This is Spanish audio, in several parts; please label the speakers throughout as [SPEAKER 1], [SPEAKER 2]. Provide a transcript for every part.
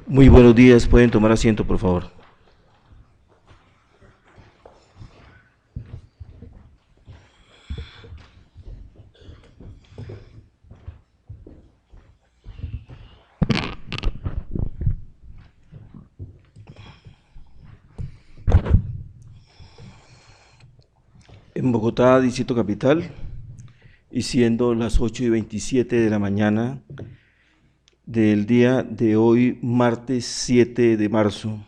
[SPEAKER 1] Muy buenos días, pueden tomar asiento, por favor. En Bogotá, Distrito Capital, y siendo las 8:27 de la mañana del día de hoy, martes 7 de marzo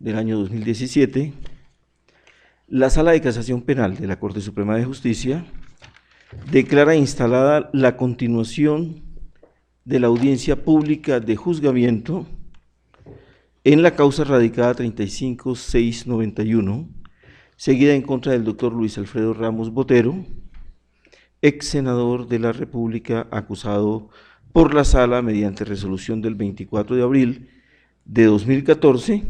[SPEAKER 1] del año 2017, la Sala de Casación Penal de la Corte Suprema de Justicia declara instalada la continuación de la audiencia pública de juzgamiento en la causa radicada 35691, seguida en contra del doctor Luis Alfredo Ramos Botero, ex senador de la República, acusado por la Sala mediante resolución del 24 de abril de 2014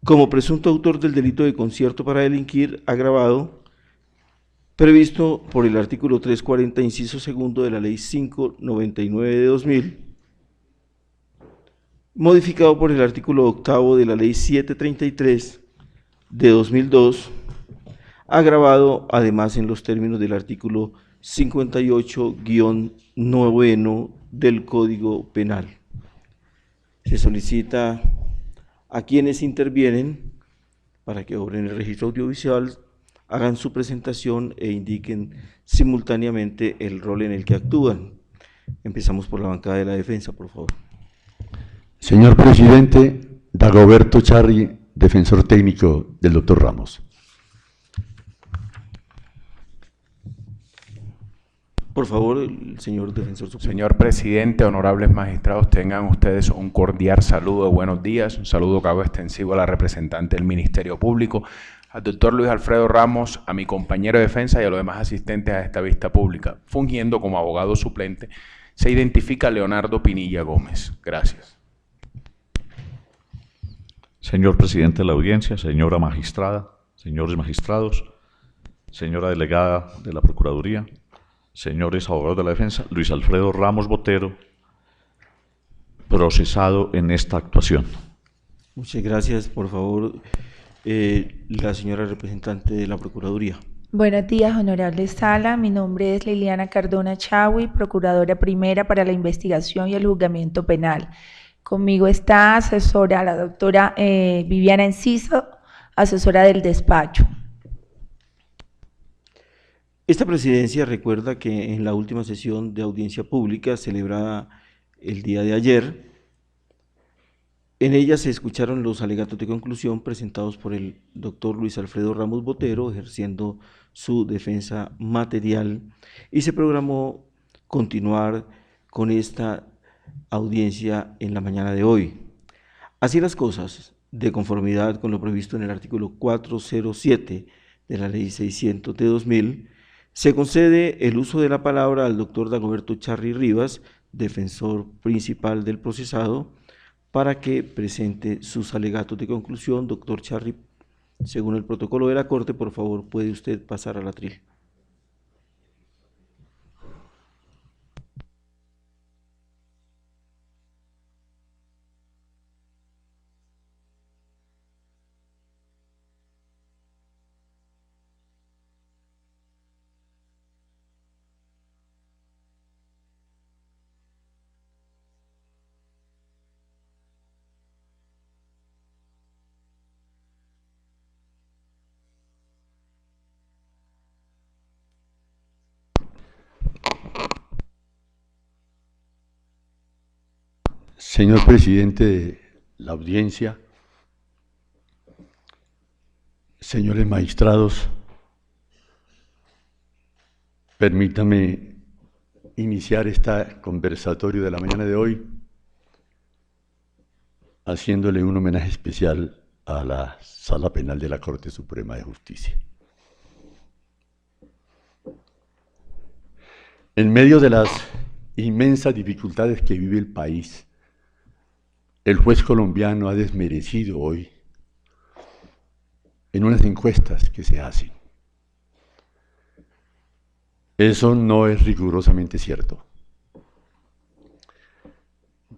[SPEAKER 1] como presunto autor del delito de concierto para delinquir agravado previsto por el artículo 340, inciso segundo de la Ley 599 de 2000, modificado por el artículo octavo de la Ley 733 de 2002, agravado además en los términos del artículo 58-9 del Código Penal. Se solicita a quienes intervienen para que obren el registro audiovisual, hagan su presentación e indiquen simultáneamente el rol en el que actúan. Empezamos por la bancada de la defensa, por favor.
[SPEAKER 2] Señor presidente, Dagoberto Charri, defensor técnico del doctor Ramos.
[SPEAKER 1] Por favor, el señor defensor supremo.
[SPEAKER 3] Señor presidente, honorables magistrados, tengan ustedes un cordial saludo de buenos días, un saludo que hago extensivo a la representante del Ministerio Público, al doctor Luis Alfredo Ramos, a mi compañero de defensa y a los demás asistentes a esta vista pública. Fungiendo como abogado suplente, se identifica Leonardo Pinilla Gómez. Gracias.
[SPEAKER 4] Señor presidente de la audiencia, señora magistrada, señores magistrados, señora delegada de la Procuraduría, señores abogados de la defensa, Luis Alfredo Ramos Botero, procesado en esta actuación.
[SPEAKER 1] Muchas gracias. Por favor, la señora representante de la Procuraduría.
[SPEAKER 5] Buenos días, honorable Sala. Mi nombre es Liliana Cardona Chagui, Procuradora Primera para la Investigación y el Juzgamiento Penal. Conmigo está asesora, la doctora Viviana Enciso, asesora del despacho.
[SPEAKER 1] Esta presidencia recuerda que en la última sesión de audiencia pública celebrada el día de ayer, en ella se escucharon los alegatos de conclusión presentados por el doctor Luis Alfredo Ramos Botero, ejerciendo su defensa material, y se programó continuar con esta audiencia en la mañana de hoy. Así las cosas, de conformidad con lo previsto en el artículo 407 de la Ley 600 de 2000, se concede el uso de la palabra al doctor Dagoberto Charri Rivas, defensor principal del procesado, para que presente sus alegatos de conclusión. Doctor Charri, según el protocolo de la Corte, por favor, puede usted pasar al atril.
[SPEAKER 2] Señor presidente de la audiencia, señores magistrados, permítame iniciar este conversatorio de la mañana de hoy haciéndole un homenaje especial a la Sala Penal de la Corte Suprema de Justicia. En medio de las inmensas dificultades que vive el país, el juez colombiano ha desmerecido hoy en unas encuestas que se hacen. Eso no es rigurosamente cierto.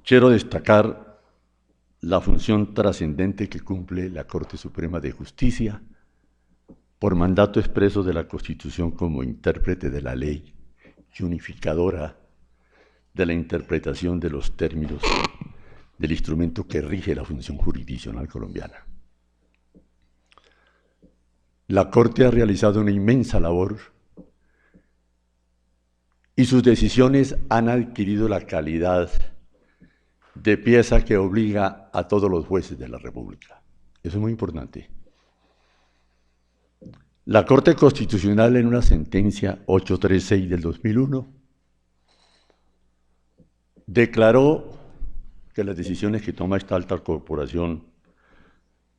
[SPEAKER 2] quiero destacar la función trascendente que cumple la Corte Suprema de Justicia por mandato expreso de la Constitución como intérprete de la ley y unificadora de la interpretación de los términos del instrumento que rige la función jurisdiccional colombiana. La Corte ha realizado una inmensa labor y sus decisiones han adquirido la calidad de pieza que obliga a todos los jueces de la República. Eso es muy importante. La Corte Constitucional, en una sentencia 836 del 2001, declaró que las decisiones que toma esta alta corporación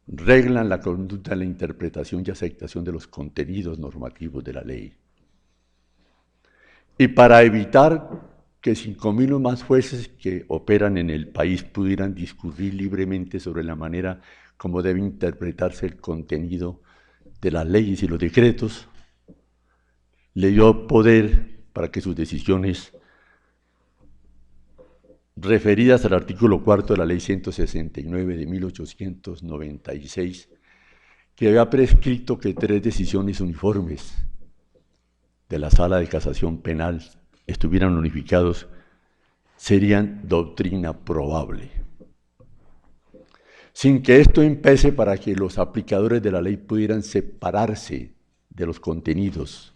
[SPEAKER 2] reglan la conducta, la interpretación y aceptación de los contenidos normativos de la ley. Y para evitar que 5.000 o más jueces que operan en el país pudieran discurrir libremente sobre la manera como debe interpretarse el contenido de las leyes y los decretos, le dio poder para que sus decisiones referidas al artículo 4 de la Ley 169 de 1896, que había prescrito que 3 decisiones uniformes de la Sala de Casación Penal estuvieran unificados, serían doctrina probable. Sin que esto impese para que los aplicadores de la ley pudieran separarse de los contenidos,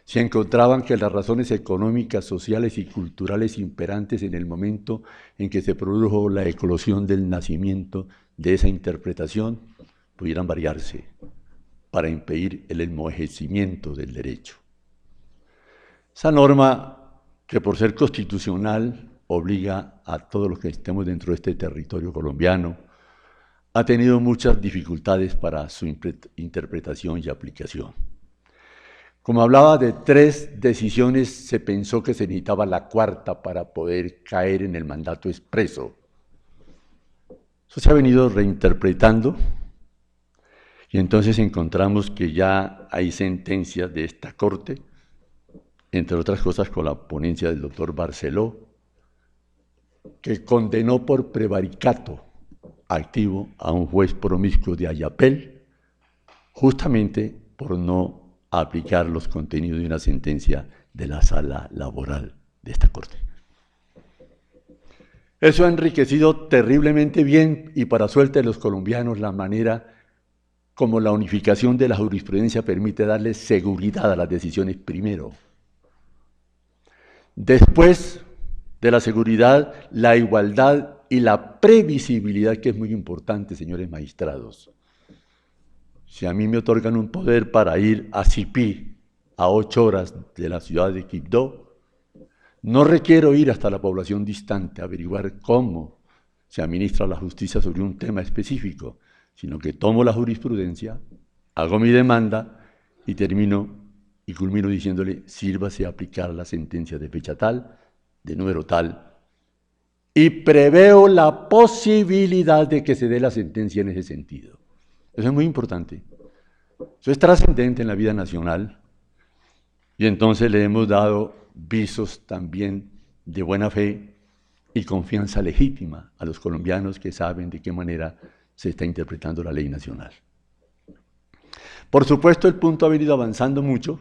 [SPEAKER 2] se encontraban que las razones económicas, sociales y culturales imperantes en el momento en que se produjo la eclosión del nacimiento de esa interpretación pudieran variarse para impedir el enmojecimiento del derecho. Esa norma, que por ser constitucional obliga a todos los que estemos dentro de este territorio colombiano, ha tenido muchas dificultades para su interpretación y aplicación. Como hablaba de 3 decisiones, se pensó que se necesitaba la 4ª para poder caer en el mandato expreso. Eso se ha venido reinterpretando y entonces encontramos que ya hay sentencias de esta Corte, entre otras cosas con la ponencia del doctor Barceló, que condenó por prevaricato activo a un juez promiscuo de Ayapel, justamente por no aplicar los contenidos de una sentencia de la sala laboral de esta Corte. Eso ha enriquecido terriblemente bien y para suerte de los colombianos la manera como la unificación de la jurisprudencia permite darle seguridad a las decisiones primero. Después de la seguridad, la igualdad y la previsibilidad, que es muy importante, señores magistrados. Si a mí me otorgan un poder para ir a Sipí, a 8 horas de la ciudad de Quibdó, no requiero ir hasta la población distante a averiguar cómo se administra la justicia sobre un tema específico, sino que tomo la jurisprudencia, hago mi demanda y termino y culmino diciéndole, sírvase a aplicar la sentencia de fecha tal, de número tal, y preveo la posibilidad de que se dé la sentencia en ese sentido. Eso es muy importante. Eso es trascendente en la vida nacional y entonces le hemos dado visos también de buena fe y confianza legítima a los colombianos que saben de qué manera se está interpretando la ley nacional. Por supuesto, el punto ha venido avanzando mucho.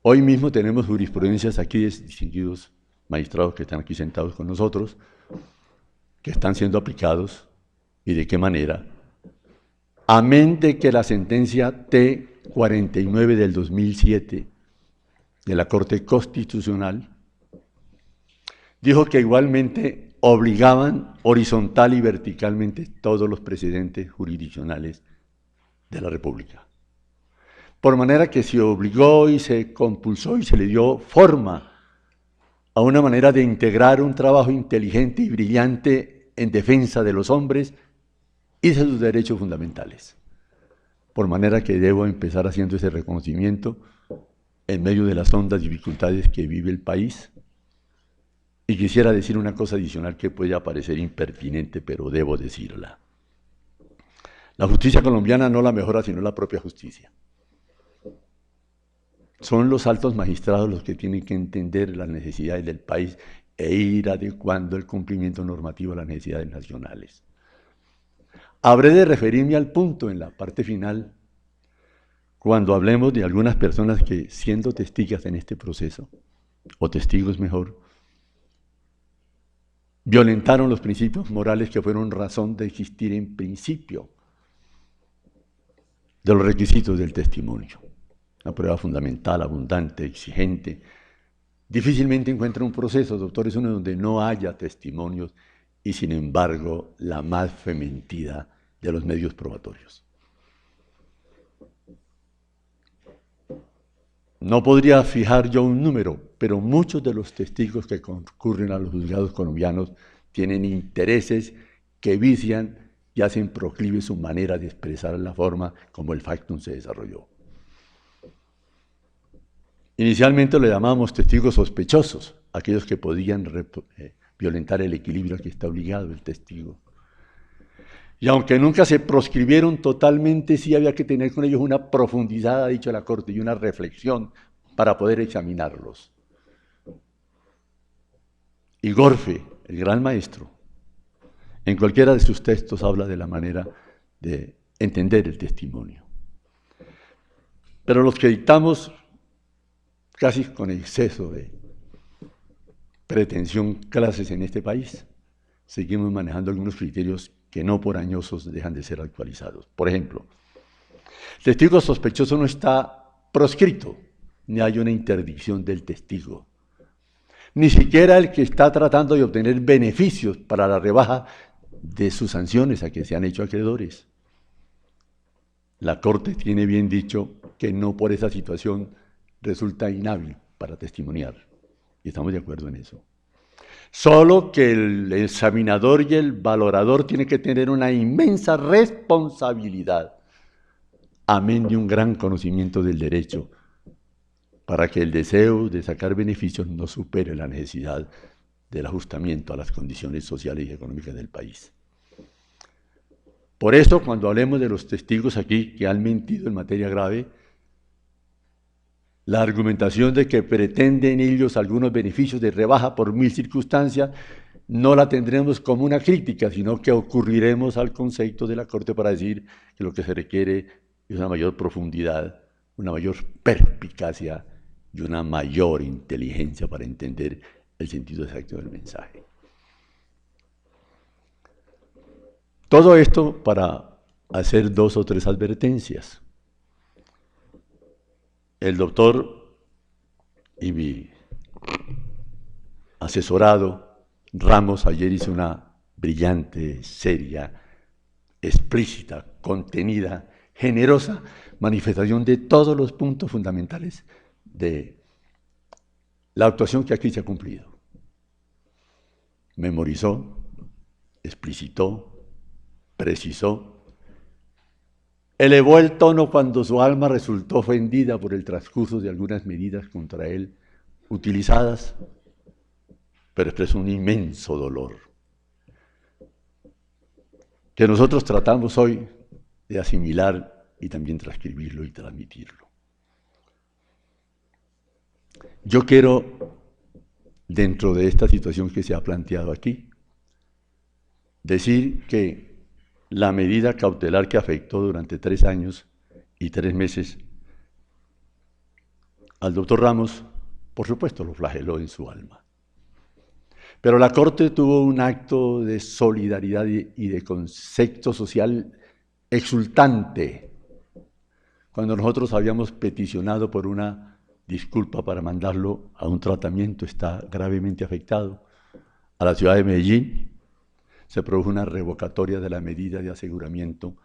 [SPEAKER 2] Hoy mismo tenemos jurisprudencias aquí de distinguidos magistrados que están aquí sentados con nosotros, que están siendo aplicados y de qué manera. Amén de que la sentencia T49 del 2007 de la Corte Constitucional dijo que igualmente obligaban horizontal y verticalmente todos los precedentes jurisdiccionales de la República. Por manera que se obligó y se compulsó y se le dio forma a una manera de integrar un trabajo inteligente y brillante en defensa de los hombres y de sus derechos fundamentales. Por manera que debo empezar haciendo ese reconocimiento en medio de las hondas dificultades que vive el país. Y quisiera decir una cosa adicional que puede parecer impertinente, pero debo decirla. La justicia colombiana no la mejora sino la propia justicia. Son los altos magistrados los que tienen que entender las necesidades del país e ir adecuando el cumplimiento normativo a las necesidades nacionales. Habré de referirme al punto en la parte final, cuando hablemos de algunas personas que, siendo testigos en este proceso, o testigos mejor, violentaron los principios morales que fueron razón de existir en principio de los requisitos del testimonio. Una prueba fundamental, abundante, exigente. Difícilmente encuentra un proceso, doctores, uno donde no haya testimonios y, sin embargo, la más fementida de los medios probatorios. No podría fijar yo un número, pero muchos de los testigos que concurren a los juzgados colombianos tienen intereses que vician y hacen proclive su manera de expresar la forma como el factum se desarrolló. Inicialmente le llamábamos testigos sospechosos, aquellos que podían violentar el equilibrio a que está obligado el testigo. Y aunque nunca se proscribieron totalmente, sí había que tener con ellos una profundidad, ha dicho la Corte, y una reflexión para poder examinarlos. Y Gorfe, el gran maestro, en cualquiera de sus textos habla de la manera de entender el testimonio. Pero los que dictamos, casi con exceso de pretensión, clases en este país, seguimos manejando algunos criterios que no por añosos dejan de ser actualizados. Por ejemplo, el testigo sospechoso no está proscrito, ni hay una interdicción del testigo. Ni siquiera el que está tratando de obtener beneficios para la rebaja de sus sanciones a que se han hecho acreedores. La Corte tiene bien dicho que no por esa situación resulta inhábil para testimoniar. Y estamos de acuerdo en eso. Solo que el examinador y el valorador tienen que tener una inmensa responsabilidad, amén de un gran conocimiento del derecho, para que el deseo de sacar beneficios no supere la necesidad del ajustamiento a las condiciones sociales y económicas del país. Por eso, cuando hablemos de los testigos aquí que han mentido en materia grave, la argumentación de que pretenden ellos algunos beneficios de rebaja por mil circunstancias, no la tendremos como una crítica, sino que ocurriremos al concepto de la Corte para decir que lo que se requiere es una mayor profundidad, una mayor perspicacia y una mayor inteligencia para entender el sentido exacto del mensaje. Todo esto para hacer 2 o 3 advertencias. El doctor y mi asesorado Ramos ayer hizo una brillante, seria, explícita, contenida, generosa manifestación de todos los puntos fundamentales de la actuación que aquí se ha cumplido. Memorizó, explicitó, precisó, elevó el tono cuando su alma resultó ofendida por el transcurso de algunas medidas contra él utilizadas, pero expresó un inmenso dolor que nosotros tratamos hoy de asimilar y también transcribirlo y transmitirlo. Yo quiero, dentro de esta situación que se ha planteado aquí, decir que la medida cautelar que afectó durante 3 años y 3 meses al doctor Ramos, por supuesto, lo flageló en su alma. Pero la Corte tuvo un acto de solidaridad y de concepto social exultante cuando nosotros habíamos peticionado por una disculpa para mandarlo a un tratamiento, está gravemente afectado, a la ciudad de Medellín. Se produjo una revocatoria de la medida de aseguramiento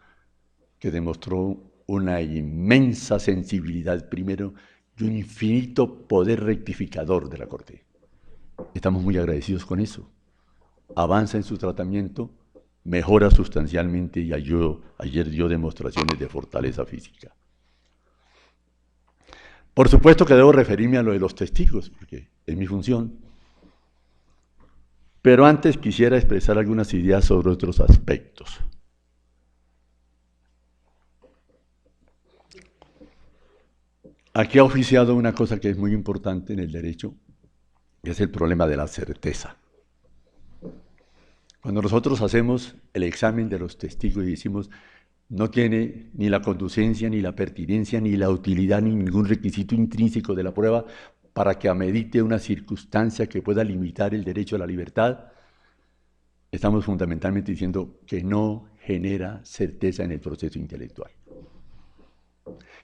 [SPEAKER 2] que demostró una inmensa sensibilidad, primero, y un infinito poder rectificador de la Corte. Estamos muy agradecidos con eso. Avanza en su tratamiento, mejora sustancialmente y ayer dio demostraciones de fortaleza física. Por supuesto que debo referirme a lo de los testigos, porque es mi función. Pero antes quisiera expresar algunas ideas sobre otros aspectos. Aquí ha oficiado una cosa que es muy importante en el derecho, es el problema de la certeza. Cuando nosotros hacemos el examen de los testigos y decimos no tiene ni la conducencia, ni la pertinencia, ni la utilidad, ni ningún requisito intrínseco de la prueba para que amerite una circunstancia que pueda limitar el derecho a la libertad, estamos fundamentalmente diciendo que no genera certeza en el proceso intelectual.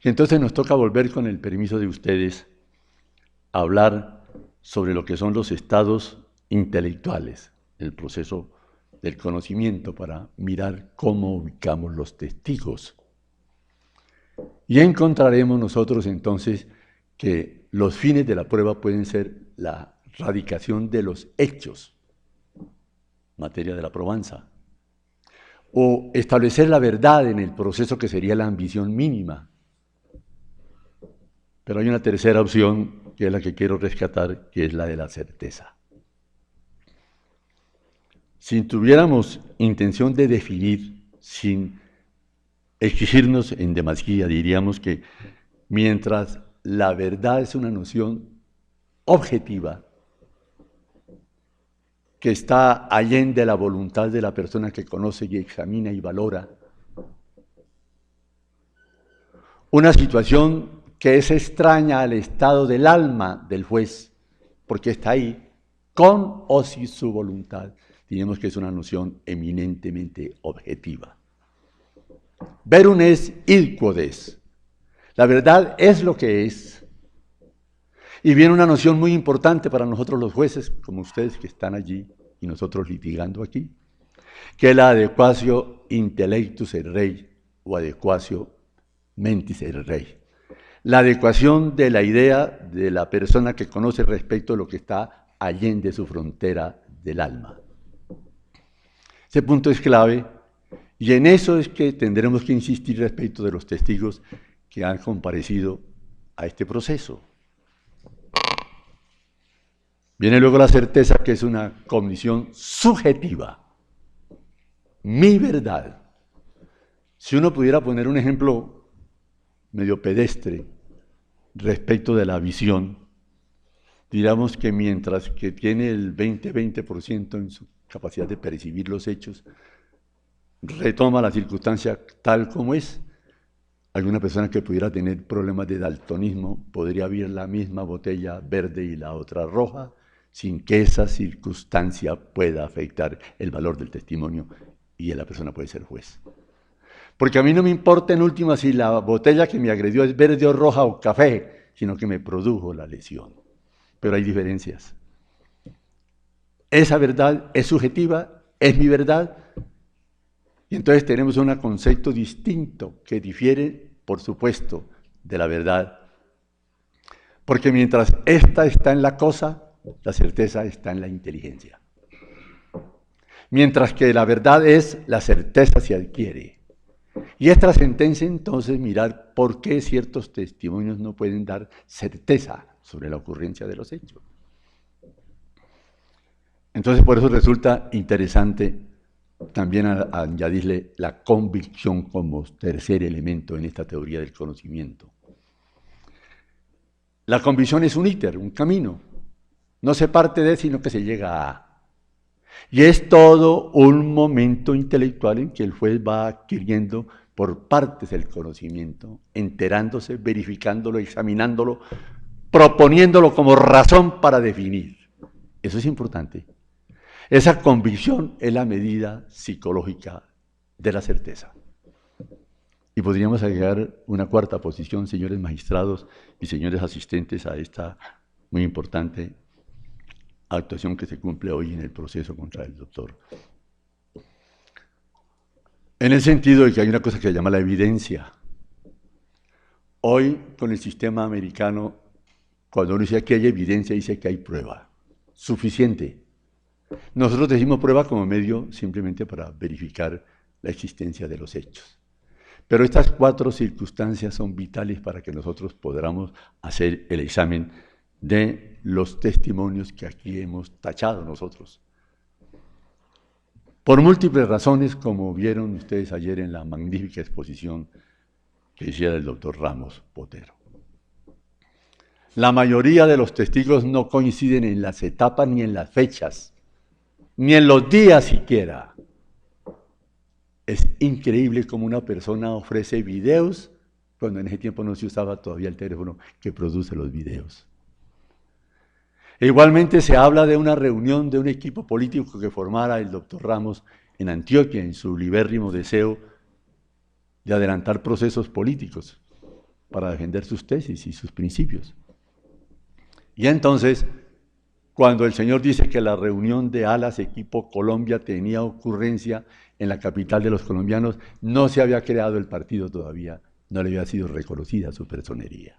[SPEAKER 2] Y entonces nos toca volver, con el permiso de ustedes, a hablar sobre lo que son los estados intelectuales, el proceso del conocimiento, para mirar cómo ubicamos los testigos. Y encontraremos nosotros entonces que los fines de la prueba pueden ser la radicación de los hechos, materia de la probanza, o establecer la verdad en el proceso, que sería la ambición mínima. Pero hay una tercera opción, que es la que quiero rescatar, que es la de la certeza. Si tuviéramos intención de definir, sin exigirnos en demasía, diríamos que mientras la verdad es una noción objetiva, que está allende la voluntad de la persona que conoce y examina y valora, una situación que es extraña al estado del alma del juez, porque está ahí, con o sin su voluntad, diríamos que es una noción eminentemente objetiva. Verum est id quod est. La verdad es lo que es. Y viene una noción muy importante para nosotros los jueces, como ustedes que están allí y nosotros litigando aquí, que es la adequatio intellectus et rei, o adequatio mentis et rei. La adecuación de la idea de la persona que conoce respecto a lo que está allende su frontera del alma. Ese punto es clave, y en eso es que tendremos que insistir respecto de los testigos que han comparecido a este proceso. Viene luego la certeza, que es una cognición subjetiva. Mi verdad. Si uno pudiera poner un ejemplo medio pedestre respecto de la visión, diríamos que mientras que tiene el 20% en su capacidad de percibir los hechos, retoma la circunstancia tal como es. Alguna persona que pudiera tener problemas de daltonismo podría ver la misma botella verde y la otra roja, sin que esa circunstancia pueda afectar el valor del testimonio, y la persona puede ser juez. Porque a mí no me importa en última si la botella que me agredió es verde o roja o café, sino que me produjo la lesión. Pero hay diferencias. Esa verdad es subjetiva, es mi verdad, y entonces tenemos un concepto distinto que difiere, por supuesto, de la verdad. Porque mientras esta está en la cosa, la certeza está en la inteligencia. Mientras que la verdad es, la certeza se adquiere. Y es trascendencia entonces mirar por qué ciertos testimonios no pueden dar certeza sobre la ocurrencia de los hechos. Entonces por eso resulta interesante también añadirle la convicción como tercer elemento en esta teoría del conocimiento. La convicción es un íter, un camino. No se parte de, sino que se llega a. Y es todo un momento intelectual en que el juez va adquiriendo por partes el conocimiento, enterándose, verificándolo, examinándolo, proponiéndolo como razón para definir. Eso es importante. Esa convicción es la medida psicológica de la certeza. Y podríamos agregar una cuarta posición, señores magistrados y señores asistentes, a esta muy importante actuación que se cumple hoy en el proceso contra el doctor. En el sentido de que hay una cosa que se llama la evidencia. Hoy, con el sistema americano, cuando uno dice que hay evidencia, dice que hay prueba suficiente. Nosotros decimos prueba como medio simplemente para verificar la existencia de los hechos. Pero estas cuatro circunstancias son vitales para que nosotros podamos hacer el examen de los testimonios que aquí hemos tachado nosotros. Por múltiples razones, como vieron ustedes ayer en la magnífica exposición que hiciera el doctor Ramos Botero. La mayoría de los testigos no coinciden en las etapas ni en las fechas, ni en los días siquiera. Es increíble cómo una persona ofrece videos cuando en ese tiempo no se usaba todavía el teléfono que produce los videos. Igualmente se habla de una reunión de un equipo político que formara el doctor Ramos en Antioquia, en su libérrimo deseo de adelantar procesos políticos para defender sus tesis y sus principios. Y entonces, cuando el señor dice que la reunión de Alas Equipo Colombia tenía ocurrencia en la capital de los colombianos, no se había creado el partido todavía, no le había sido reconocida su personería.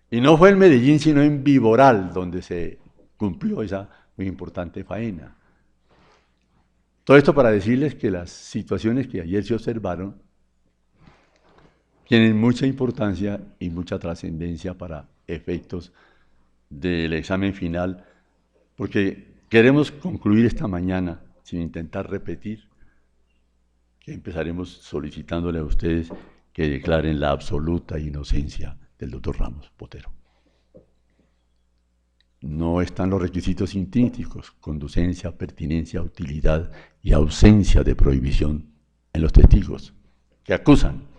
[SPEAKER 2] Y no fue en Medellín, sino en Viboral, donde se cumplió esa muy importante faena. Todo esto para decirles que las situaciones que ayer se observaron tienen mucha importancia y mucha trascendencia para efectos del examen final, porque queremos concluir esta mañana sin intentar repetir, que empezaremos solicitándole a ustedes que declaren la absoluta inocencia del doctor Ramos Botero. No están los requisitos intrínsecos, conducencia, pertinencia, utilidad y ausencia de prohibición en los testigos que acusan.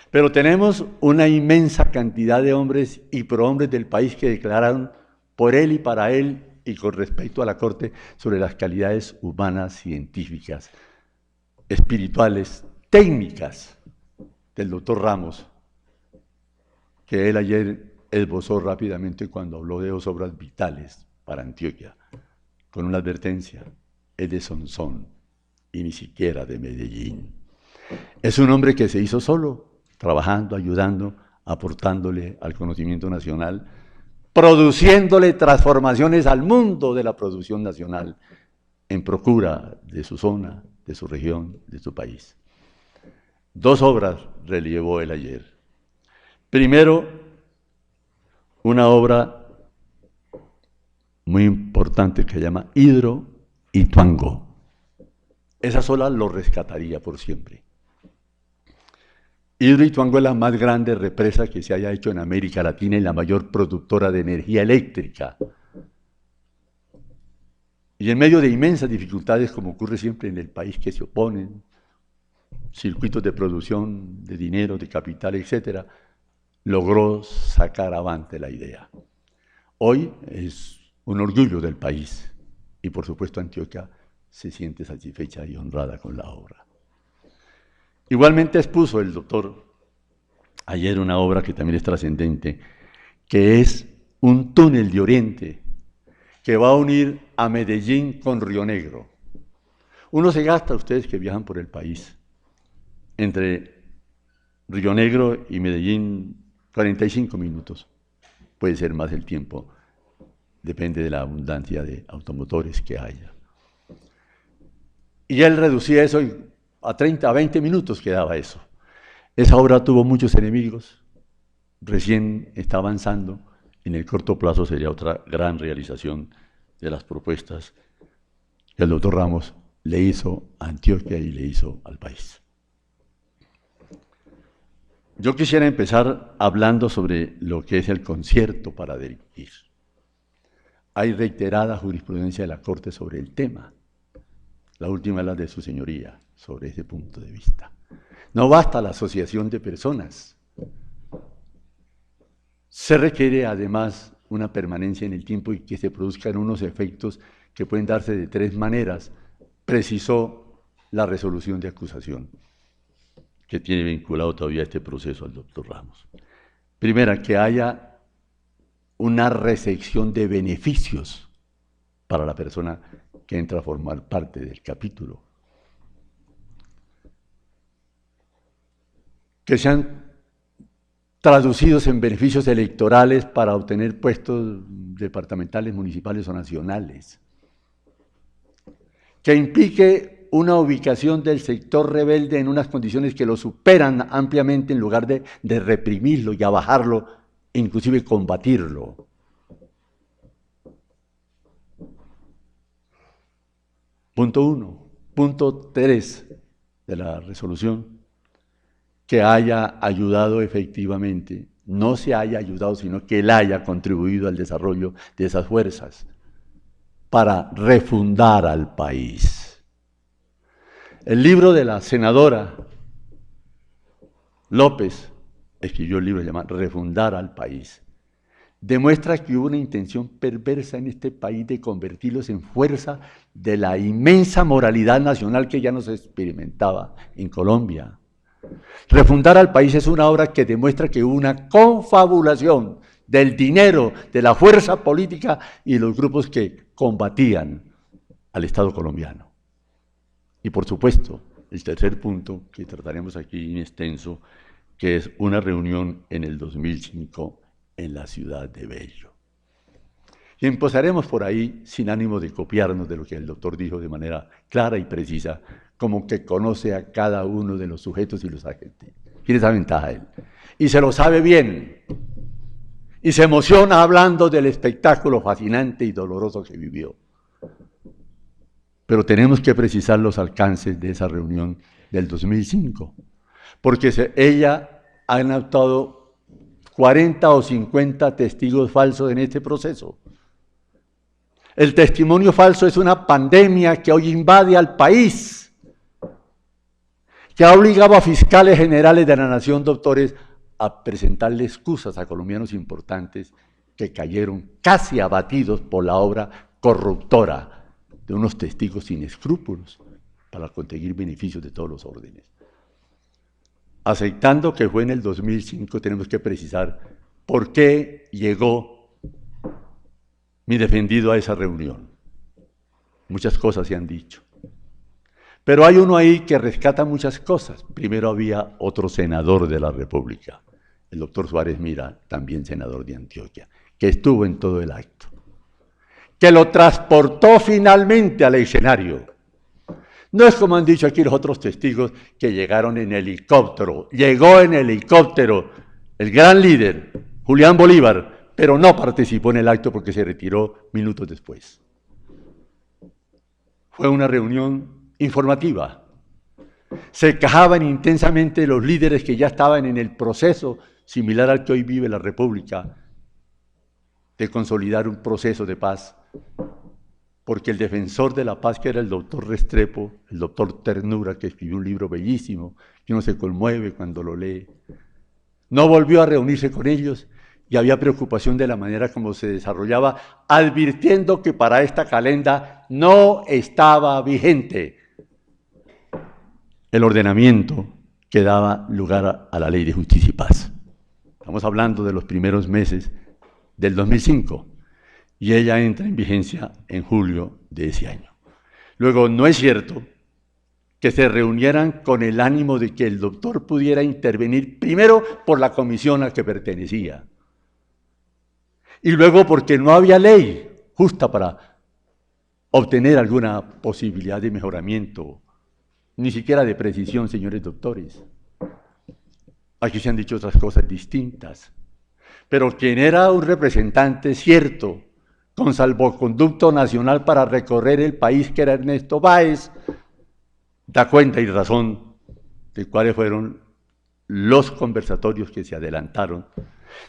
[SPEAKER 2] Pero tenemos una inmensa cantidad de hombres y prohombres del país que declararon por él y para él y con respecto a la Corte sobre las calidades humanas, científicas, espirituales, técnicas del doctor Ramos, que él ayer esbozó rápidamente cuando habló de 2 obras vitales para Antioquia, con una advertencia: es de Sonsón y ni siquiera de Medellín. Es un hombre que se hizo solo, trabajando, ayudando, aportándole al conocimiento nacional, produciéndole transformaciones al mundo de la producción nacional en procura de su zona, de su región, de su país. 2 obras relevó él ayer. Primero, una obra muy importante que se llama Hidro Ituango. Esa sola lo rescataría por siempre. Hidro Ituango es la más grande represa que se haya hecho en América Latina y la mayor productora de energía eléctrica. Y en medio de inmensas dificultades, como ocurre siempre en el país, que se oponen, circuitos de producción, de dinero, de capital, etc., logró sacar avante la idea. Hoy es un orgullo del país y por supuesto Antioquia se siente satisfecha y honrada con la obra. Igualmente expuso el doctor ayer una obra que también es trascendente, que es un túnel de Oriente que va a unir a Medellín con Río Negro. Uno se gasta, ustedes que viajan por el país, entre Río Negro y Medellín 45 minutos. Puede ser más el tiempo, depende de la abundancia de automotores que haya. Y él reducía eso a 30, a 20 minutos quedaba eso. Esa obra tuvo muchos enemigos, recién está avanzando, en el corto plazo sería otra gran realización de las propuestas que el doctor Ramos le hizo a Antioquia y le hizo al país. Yo quisiera empezar hablando sobre lo que es el concierto para delinquir. Hay reiterada jurisprudencia de la Corte sobre el tema. La última es la de su señoría, sobre ese punto de vista. No basta la asociación de personas. Se requiere además una permanencia en el tiempo y que se produzcan unos efectos que pueden darse de 3 maneras. Precisó la resolución de acusación, que tiene vinculado todavía este proceso al doctor Ramos. Primera, que haya una recepción de beneficios para la persona que entra a formar parte del capítulo. Que sean traducidos en beneficios electorales para obtener puestos departamentales, municipales o nacionales. Que implique una ubicación del sector rebelde en unas condiciones que lo superan ampliamente en lugar de reprimirlo y abajarlo, inclusive combatirlo. Punto 1. Punto 3 de la resolución, que haya ayudado efectivamente no se haya ayudado, sino que él haya contribuido al desarrollo de esas fuerzas para refundar al país. El libro de la senadora López, escribió el libro llamado Refundar al país, demuestra que hubo una intención perversa en este país de convertirlos en fuerza de la inmensa moralidad nacional que ya no se experimentaba en Colombia. Refundar al país es una obra que demuestra que hubo una confabulación del dinero, de la fuerza política y de los grupos que combatían al Estado colombiano. Y por supuesto, el tercer punto que trataremos aquí en extenso, que es una reunión en el 2005 en la ciudad de Bello. Y empezaremos por ahí sin ánimo de copiarnos de lo que el doctor dijo de manera clara y precisa, como que conoce a cada uno de los sujetos y los agentes. Tiene esa ventaja él. Y se lo sabe bien. Y se emociona hablando del espectáculo fascinante y doloroso que vivió. Pero tenemos que precisar los alcances de esa reunión del 2005, porque ella ha anotado 40 o 50 testigos falsos en este proceso. El testimonio falso es una pandemia que hoy invade al país, que ha obligado a fiscales generales de la nación, doctores, a presentarle excusas a colombianos importantes que cayeron casi abatidos por la obra corruptora de unos testigos sin escrúpulos para conseguir beneficios de todos los órdenes. Aceptando que fue en el 2005, tenemos que precisar por qué llegó mi defendido a esa reunión. Muchas cosas se han dicho. Pero hay uno ahí que rescata muchas cosas. Primero había otro senador de la República, el doctor Suárez Mira, también senador de Antioquia, que estuvo en todo el acto, que lo transportó finalmente al escenario. No es como han dicho aquí los otros testigos que llegaron en helicóptero. Llegó en helicóptero el gran líder, Julián Bolívar, pero no participó en el acto porque se retiró minutos después. Fue una reunión informativa. Se quejaban intensamente los líderes que ya estaban en el proceso similar al que hoy vive la República, de consolidar un proceso de paz, porque el defensor de la paz, que era el doctor Restrepo, el doctor Ternura, que escribió un libro bellísimo, que uno se conmueve cuando lo lee, no volvió a reunirse con ellos y había preocupación de la manera como se desarrollaba, advirtiendo que para esta calenda no estaba vigente el ordenamiento que daba lugar a la Ley de Justicia y Paz. Estamos hablando de los primeros meses del 2005, y ella entra en vigencia en julio de ese año. Luego, no es cierto que se reunieran con el ánimo de que el doctor pudiera intervenir, primero por la comisión a la que pertenecía, y luego porque no había ley justa para obtener alguna posibilidad de mejoramiento, ni siquiera de precisión, señores doctores. Aquí se han dicho otras cosas distintas. Pero quien era un representante cierto, con salvoconducto nacional para recorrer el país, que era Ernesto Báez, da cuenta y razón de cuáles fueron los conversatorios que se adelantaron,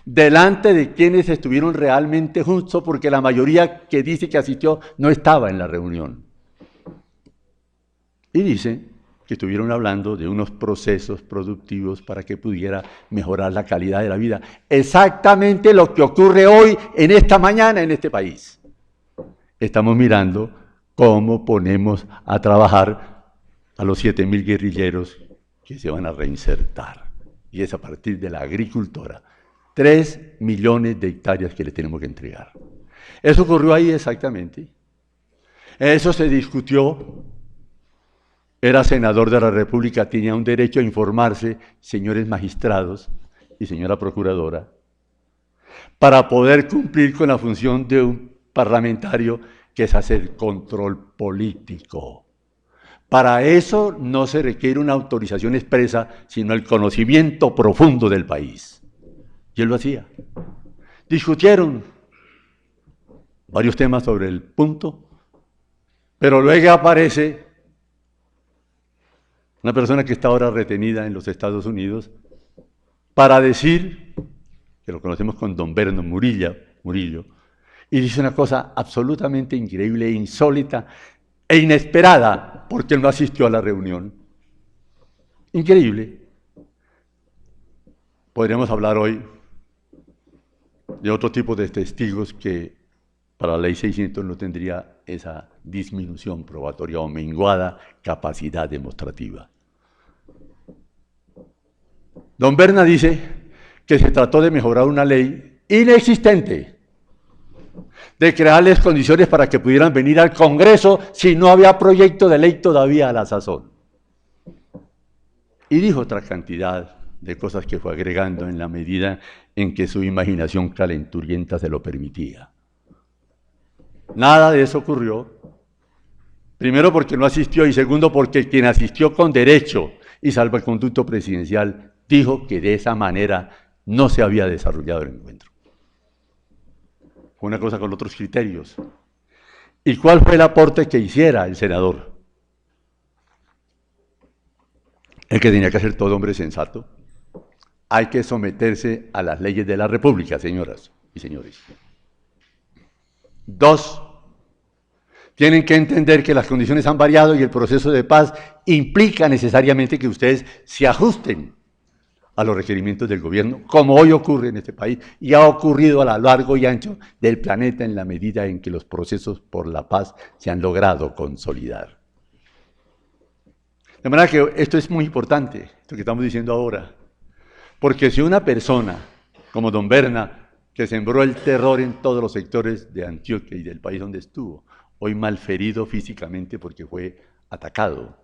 [SPEAKER 2] delante de quienes estuvieron realmente juntos, porque la mayoría que dice que asistió no estaba en la reunión. Y dice que estuvieron hablando de unos procesos productivos para que pudiera mejorar la calidad de la vida. Exactamente lo que ocurre hoy, en esta mañana, en este país. Estamos mirando cómo ponemos a trabajar a los 7.000 guerrilleros que se van a reinsertar. Y es a partir de la agricultura. 3 millones de hectáreas que le tenemos que entregar. Eso ocurrió ahí exactamente. Eso se discutió. Era senador de la República, tenía un derecho a informarse, señores magistrados y señora procuradora, para poder cumplir con la función de un parlamentario, que es hacer control político. Para eso no se requiere una autorización expresa, sino el conocimiento profundo del país. Y él lo hacía. Discutieron varios temas sobre el punto, pero luego aparece una persona que está ahora retenida en los Estados Unidos para decir que lo conocemos con don Berno Murillo, y dice una cosa absolutamente increíble, insólita e inesperada, porque él no asistió a la reunión. Increíble. Podríamos hablar hoy de otro tipo de testigos que para la ley 600 no tendría esa disminución probatoria o menguada capacidad demostrativa. Don Berna dice que se trató de mejorar una ley inexistente, de crearles condiciones para que pudieran venir al Congreso si no había proyecto de ley todavía a la sazón. Y dijo otra cantidad de cosas que fue agregando en la medida en que su imaginación calenturienta se lo permitía. Nada de eso ocurrió, primero porque no asistió y segundo porque quien asistió con derecho y salvoconducto presidencial dijo que de esa manera no se había desarrollado el encuentro. Fue una cosa con otros criterios. ¿Y cuál fue el aporte que hiciera el senador? El que tenía que hacer todo hombre sensato. Hay que someterse a las leyes de la República, señoras y señores. 2, tienen que entender que las condiciones han variado y el proceso de paz implica necesariamente que ustedes se ajusten a los requerimientos del gobierno, como hoy ocurre en este país y ha ocurrido a lo largo y ancho del planeta en la medida en que los procesos por la paz se han logrado consolidar. De manera que esto es muy importante, esto que estamos diciendo ahora, porque si una persona como don Berna, que sembró el terror en todos los sectores de Antioquia y del país donde estuvo, hoy malferido físicamente porque fue atacado,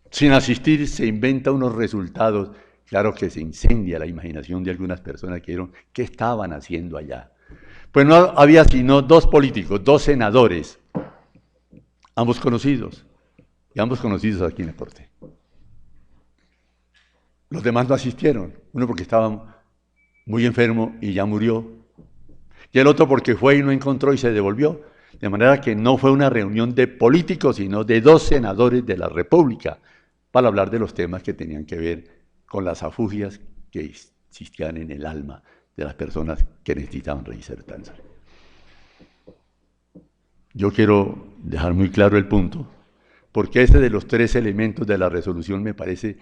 [SPEAKER 2] sin asistir se inventa unos resultados, claro que se incendia la imaginación de algunas personas que dijeron, ¿qué estaban haciendo allá? Pues no había sino 2 políticos, 2 senadores, ambos conocidos, y ambos conocidos aquí en la Corte. Los demás no asistieron, uno porque estaba muy enfermo y ya murió, y el otro porque fue y no encontró y se devolvió, de manera que no fue una reunión de políticos, sino de 2 senadores de la República, para hablar de los temas que tenían que ver con las afugias que existían en el alma de las personas que necesitaban reinsertarse. Yo quiero dejar muy claro el punto, porque ese de los 3 elementos de la resolución me parece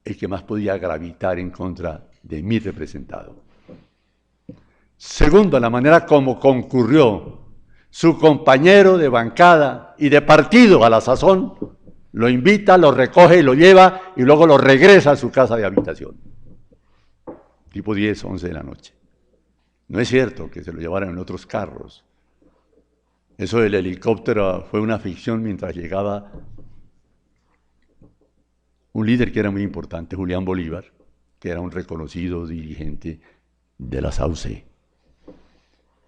[SPEAKER 2] el que más podía gravitar en contra de mi representado. Segundo, la manera como concurrió su compañero de bancada y de partido a la sazón, lo invita, lo recoge, lo lleva y luego lo regresa a su casa de habitación. Tipo 10, 11 de la noche. No es cierto que se lo llevaran en otros carros. Eso del helicóptero fue una ficción mientras llegaba un líder que era muy importante, Julián Bolívar, que era un reconocido dirigente de la SAUCE.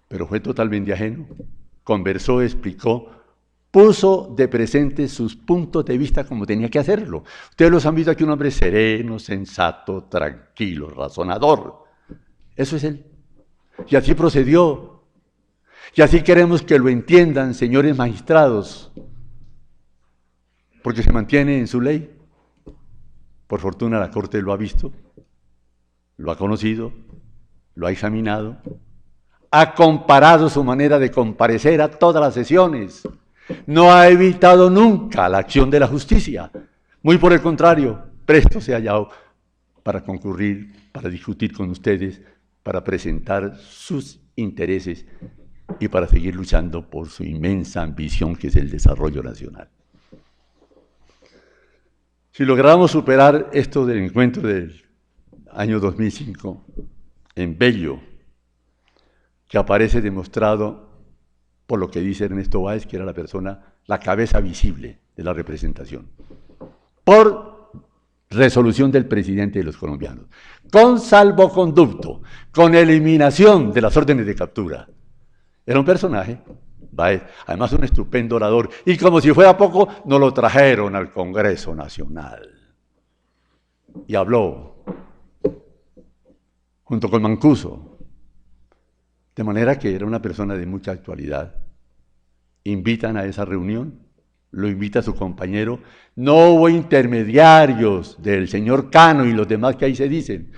[SPEAKER 2] Pero fue totalmente ajeno. Conversó, explicó, puso de presente sus puntos de vista como tenía que hacerlo. Ustedes los han visto aquí, un hombre sereno, sensato, tranquilo, razonador. Eso es él. Y así procedió. Y así queremos que lo entiendan, señores magistrados, porque se mantiene en su ley. Por fortuna la Corte lo ha visto, lo ha conocido, lo ha examinado, ha comparado su manera de comparecer a todas las sesiones. No ha evitado nunca la acción de la justicia. Muy por el contrario, presto se ha hallado para concurrir, para discutir con ustedes, para presentar sus intereses y para seguir luchando por su inmensa ambición que es el desarrollo nacional. Si logramos superar esto del encuentro del año 2005 en Bello, que aparece demostrado por lo que dice Ernesto Báez, que era la persona, la cabeza visible de la representación, por resolución del presidente de los colombianos, con salvoconducto, con eliminación de las órdenes de captura. Era un personaje, Báez, además un estupendo orador, y como si fuera poco, nos lo trajeron al Congreso Nacional. Y habló, junto con Mancuso, de manera que era una persona de mucha actualidad. Invitan a esa reunión, lo invita a su compañero, no hubo intermediarios del señor Cano y los demás que ahí se dicen.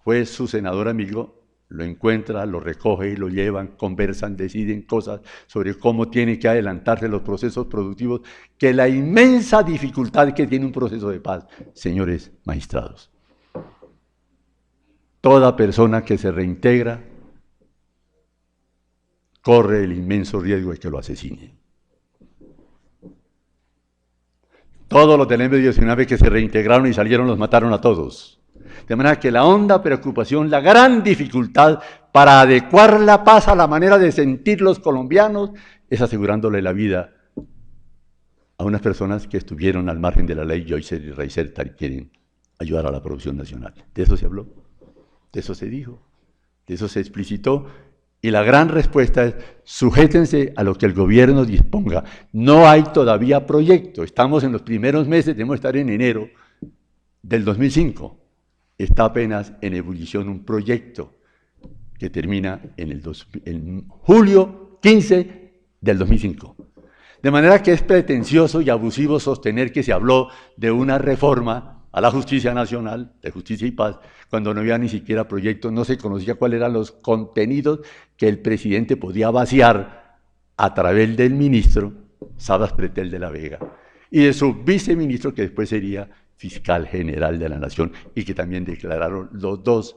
[SPEAKER 2] fue su senador amigo, lo encuentra, lo recoge y lo llevan, conversan, deciden cosas sobre cómo tienen que adelantarse los procesos productivos, que la inmensa dificultad que tiene un proceso de paz, señores magistrados. Toda persona que se reintegra corre el inmenso riesgo de que lo asesinen. Todos los del M-19 que se reintegraron y salieron los mataron a todos. De manera que la honda preocupación, la gran dificultad para adecuar la paz a la manera de sentir los colombianos es asegurándole la vida a unas personas que estuvieron al margen de la ley y hoy se reinsertan y quieren ayudar a la producción nacional. De eso se habló, de eso se dijo, de eso se explicitó. Y la gran respuesta es, sujétense a lo que el gobierno disponga. No hay todavía proyecto. Estamos en los primeros meses, debemos estar en enero del 2005. Está apenas en ebullición un proyecto que termina en julio 15 del 2005. De manera que es pretencioso y abusivo sostener que se habló de una reforma a la justicia nacional, de justicia y paz, cuando no había ni siquiera proyecto, no se conocía cuáles eran los contenidos que el presidente podía vaciar a través del ministro Sabas Pretel de la Vega y de su viceministro, que después sería fiscal general de la Nación y que también declararon los dos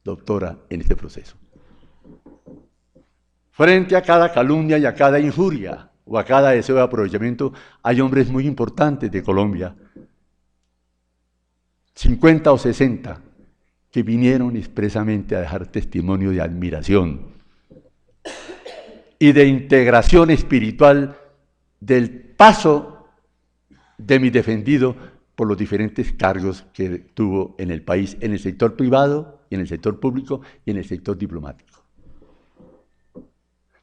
[SPEAKER 2] doctora en este proceso. Frente a cada calumnia y a cada injuria o a cada deseo de aprovechamiento, hay hombres muy importantes de Colombia, 50 o 60, que vinieron expresamente a dejar testimonio de admiración y de integración espiritual del paso de mi defendido por los diferentes cargos que tuvo en el país, en el sector privado, y en el sector público y en el sector diplomático.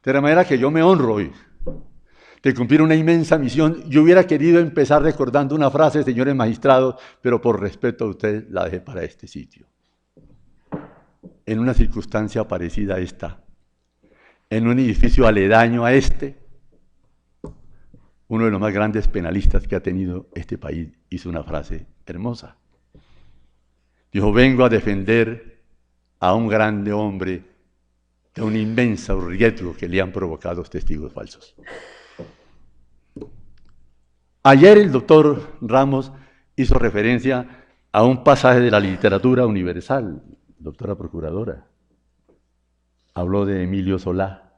[SPEAKER 2] De la manera que yo me honro hoy de cumplir una inmensa misión. Yo hubiera querido empezar recordando una frase, señores magistrados, pero por respeto a ustedes la dejé para este sitio. En una circunstancia parecida a esta, en un edificio aledaño a este, uno de los más grandes penalistas que ha tenido este país hizo una frase hermosa. Dijo, vengo a defender a un grande hombre de un inmenso riesgo que le han provocado los testigos falsos. Ayer el doctor Ramos hizo referencia a un pasaje de la literatura universal, doctora procuradora. Habló de Emilio Solá.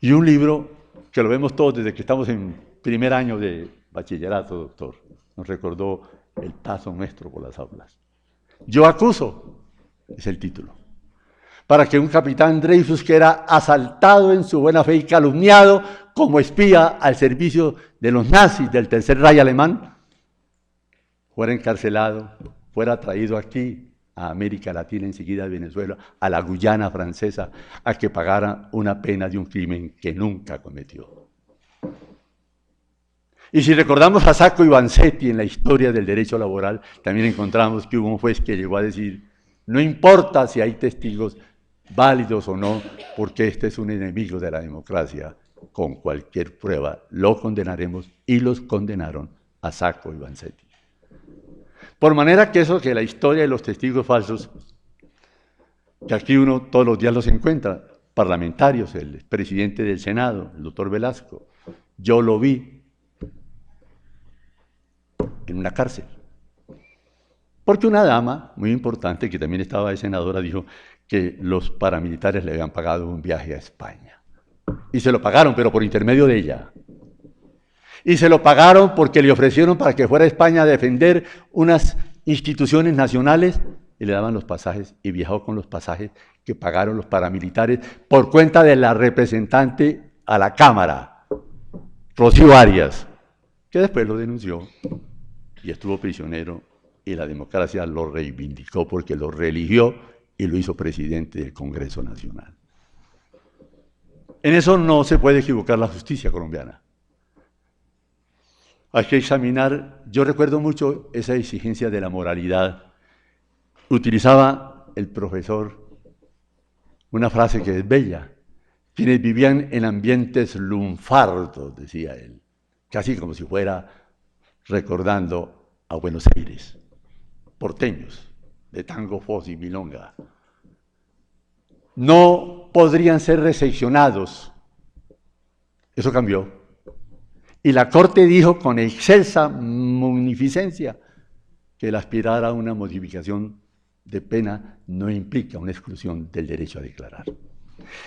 [SPEAKER 2] Y un libro que lo vemos todos desde que estamos en primer año de bachillerato, doctor. Nos recordó el paso nuestro por las aulas. Yo acuso, es el título, para que un capitán Dreyfus, que era asaltado en su buena fe y calumniado como espía al servicio de los nazis del Tercer Reich alemán, fuera encarcelado, fuera traído aquí a América Latina, enseguida a Venezuela, a la Guyana francesa, a que pagara una pena de un crimen que nunca cometió. Y si recordamos a Sacco y Vanzetti en la historia del derecho laboral, también encontramos que hubo un juez que llegó a decir, no importa si hay testigos válidos o no, porque este es un enemigo de la democracia, con cualquier prueba lo condenaremos, y los condenaron a Sacco y Vanzetti. Por manera que eso, que la historia de los testigos falsos, que aquí uno todos los días los encuentra, parlamentarios, el presidente del Senado, el doctor Velasco, yo lo vi en una cárcel. Porque una dama muy importante, que también estaba de senadora, dijo que los paramilitares le habían pagado un viaje a España. Y se lo pagaron, pero por intermedio de ella. Y se lo pagaron porque le ofrecieron para que fuera a España a defender unas instituciones nacionales y le daban los pasajes y viajó con los pasajes que pagaron los paramilitares por cuenta de la representante a la Cámara, Rocío Arias, que después lo denunció y estuvo prisionero y la democracia lo reivindicó porque lo religió y lo hizo presidente del Congreso Nacional. En eso no se puede equivocar la justicia colombiana. Hay que examinar, yo recuerdo mucho esa exigencia de la moralidad. Utilizaba el profesor una frase que es bella. Quienes vivían en ambientes lunfardos, decía él, casi como si fuera recordando a Buenos Aires, porteños. de tango, foz y milonga, no podrían ser recepcionados. Eso cambió. Y la Corte dijo con excelsa munificencia que el aspirar a una modificación de pena no implica una exclusión del derecho a declarar.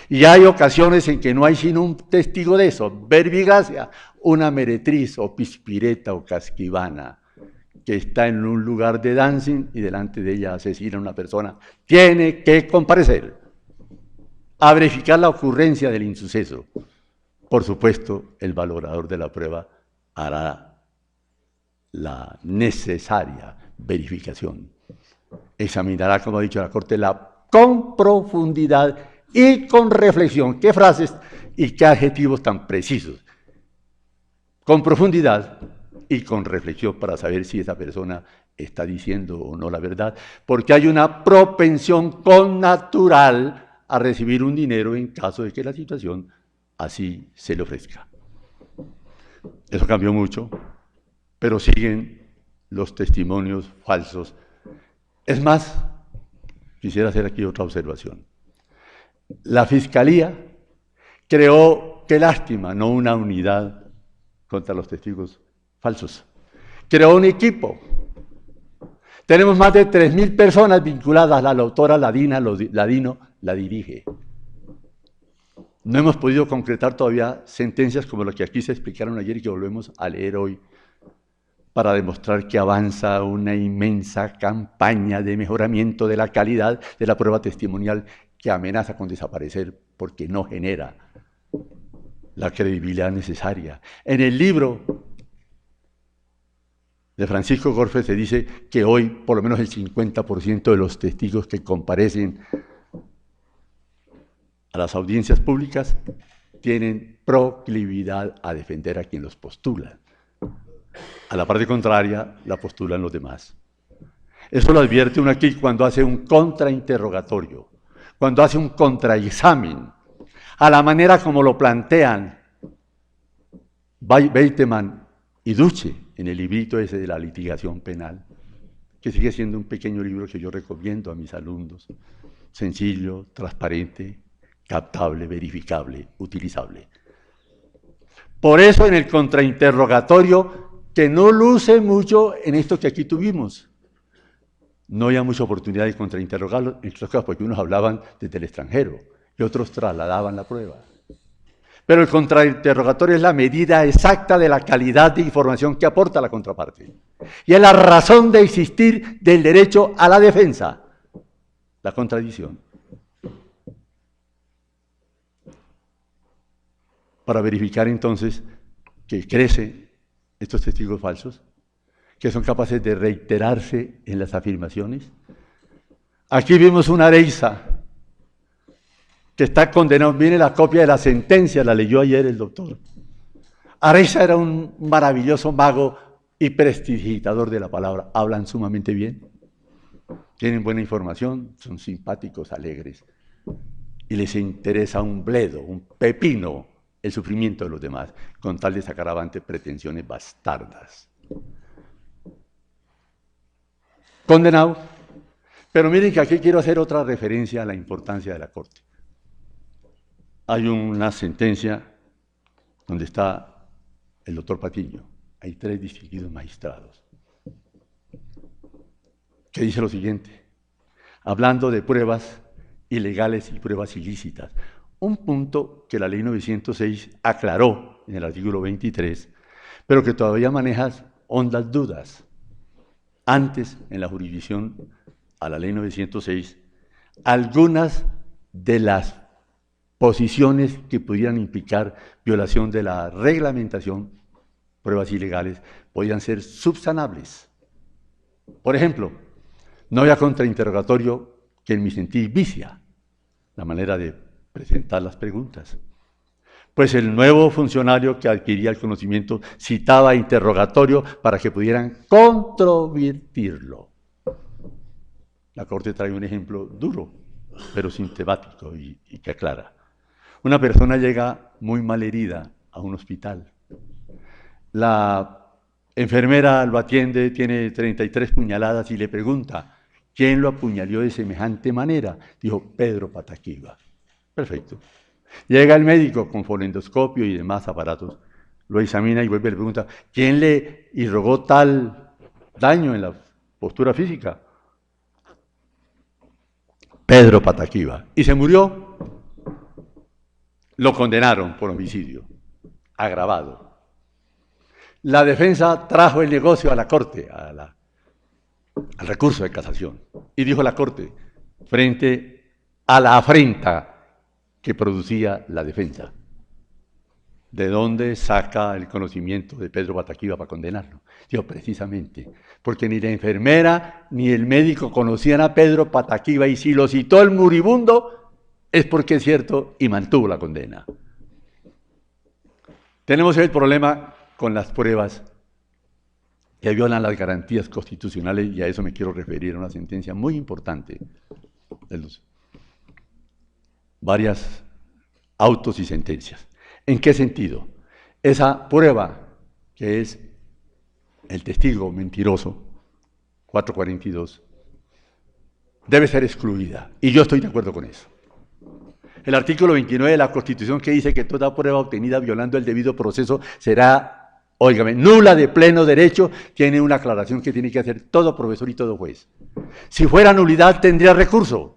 [SPEAKER 2] Y hay ocasiones en que no hay sino un testigo de eso, verbigracia, una meretriz o pispireta o casquivana que está en un lugar de dancing y delante de ella asesina a una persona, tiene que comparecer a verificar la ocurrencia del insuceso. Por supuesto, el valorador de la prueba hará la necesaria verificación. Examinará, como ha dicho la Corte, con profundidad y con reflexión. ¿Qué frases y qué adjetivos tan precisos? Con profundidad y con reflexión para saber si esa persona está diciendo o no la verdad, porque hay una propensión connatural a recibir un dinero en caso de que la situación así se le ofrezca. Eso cambió mucho, pero siguen los testimonios falsos. Es más, quisiera hacer aquí otra observación. La Fiscalía creó, qué lástima, no una unidad contra los testigos falsos. Creó un equipo. Tenemos más de 3.000 personas vinculadas. La autora Ladino la dirige. No hemos podido concretar todavía sentencias como las que aquí se explicaron ayer y que volvemos a leer hoy, para demostrar que avanza una inmensa campaña de mejoramiento de la calidad de la prueba testimonial que amenaza con desaparecer porque no genera la credibilidad necesaria. En el libro de Francisco Gorfe se dice que hoy por lo menos el 50% de los testigos que comparecen a las audiencias públicas tienen proclividad a defender a quien los postula. A la parte contraria, la postulan los demás. Eso lo advierte uno aquí cuando hace un contrainterrogatorio, cuando hace un contraexamen, a la manera como lo plantean Beiteman y Duche en el librito ese de la litigación penal, que sigue siendo un pequeño libro que yo recomiendo a mis alumnos, sencillo, transparente, captable, verificable, utilizable. Por eso en el contrainterrogatorio, que no luce mucho en esto que aquí tuvimos, no había mucha oportunidad de contrainterrogarlos, en estos casos porque unos hablaban desde el extranjero y otros trasladaban la prueba. Pero el contrainterrogatorio es la medida exacta de la calidad de información que aporta la contraparte. Y es la razón de existir del derecho a la defensa, la contradicción. Para verificar entonces que crecen estos testigos falsos, que son capaces de reiterarse en las afirmaciones. Aquí vimos una Areiza que está condenado. Viene la copia de la sentencia, la leyó ayer el doctor. Areiza era un maravilloso mago y prestidigitador de la palabra. Hablan sumamente bien, tienen buena información, son simpáticos, alegres, y les interesa un bledo, un pepino, el sufrimiento de los demás, con tal de sacar avante pretensiones bastardas. Condenado. Pero miren que aquí quiero hacer otra referencia a la importancia de la Corte. Hay una sentencia donde está el doctor Patiño. Hay 3 distinguidos magistrados. Que dice lo siguiente, hablando de pruebas ilegales y pruebas ilícitas. Un punto que la ley 906 aclaró en el artículo 23, pero que todavía maneja hondas dudas. Antes, en la jurisdicción a la ley 906, algunas de las posiciones que pudieran implicar violación de la reglamentación, pruebas ilegales, podían ser subsanables. Por ejemplo, no había contrainterrogatorio que en mi sentir vicia la manera de presentar las preguntas. Pues el nuevo funcionario que adquiría el conocimiento citaba interrogatorio para que pudieran controvertirlo. La Corte trae un ejemplo duro, pero sintemático y que aclara. Una persona llega muy mal herida a un hospital. La enfermera lo atiende, tiene 33 puñaladas y le pregunta, ¿Quién lo apuñaló de semejante manera? Dijo Pedro Pataquiva. Perfecto. Llega el médico con fonendoscopio y demás aparatos, lo examina y vuelve y le pregunta, ¿quién le irrogó tal daño en la postura física? Pedro Pataquiva. ¿Y se murió? Lo condenaron por homicidio agravado. La defensa trajo el negocio a la corte, al recurso de casación, y dijo la corte, frente a la afrenta que producía la defensa, ¿de dónde saca el conocimiento de Pedro Pataquiva para condenarlo? Dijo, precisamente, porque ni la enfermera ni el médico conocían a Pedro Pataquiva, y si lo citó el moribundo, es porque es cierto y mantuvo la condena. Tenemos el problema con las pruebas que violan las garantías constitucionales, y a eso me quiero referir a una sentencia muy importante de los varios autos y sentencias. ¿En qué sentido? Esa prueba, que es el testigo mentiroso, 442, debe ser excluida, y yo estoy de acuerdo con eso. El artículo 29 de la Constitución, que dice que toda prueba obtenida violando el debido proceso será, óigame, nula de pleno derecho, tiene una aclaración que tiene que hacer todo profesor y todo juez. Si fuera nulidad, tendría recurso.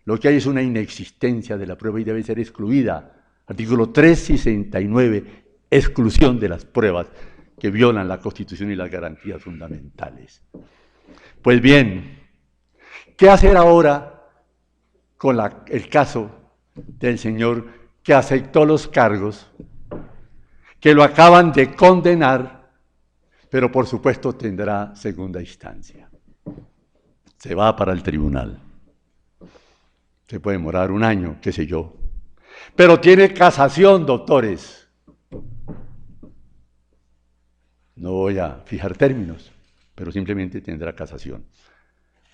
[SPEAKER 2] Lo que hay es una inexistencia de la prueba y debe ser excluida. Artículo 369, exclusión de las pruebas que violan la Constitución y las garantías fundamentales. Pues bien, ¿qué hacer ahora con el caso del señor que aceptó los cargos, que lo acaban de condenar, pero por supuesto tendrá segunda instancia? Se va para el tribunal. Se puede demorar un año, qué sé yo. Pero tiene casación, doctores. No voy a fijar términos, pero simplemente tendrá casación.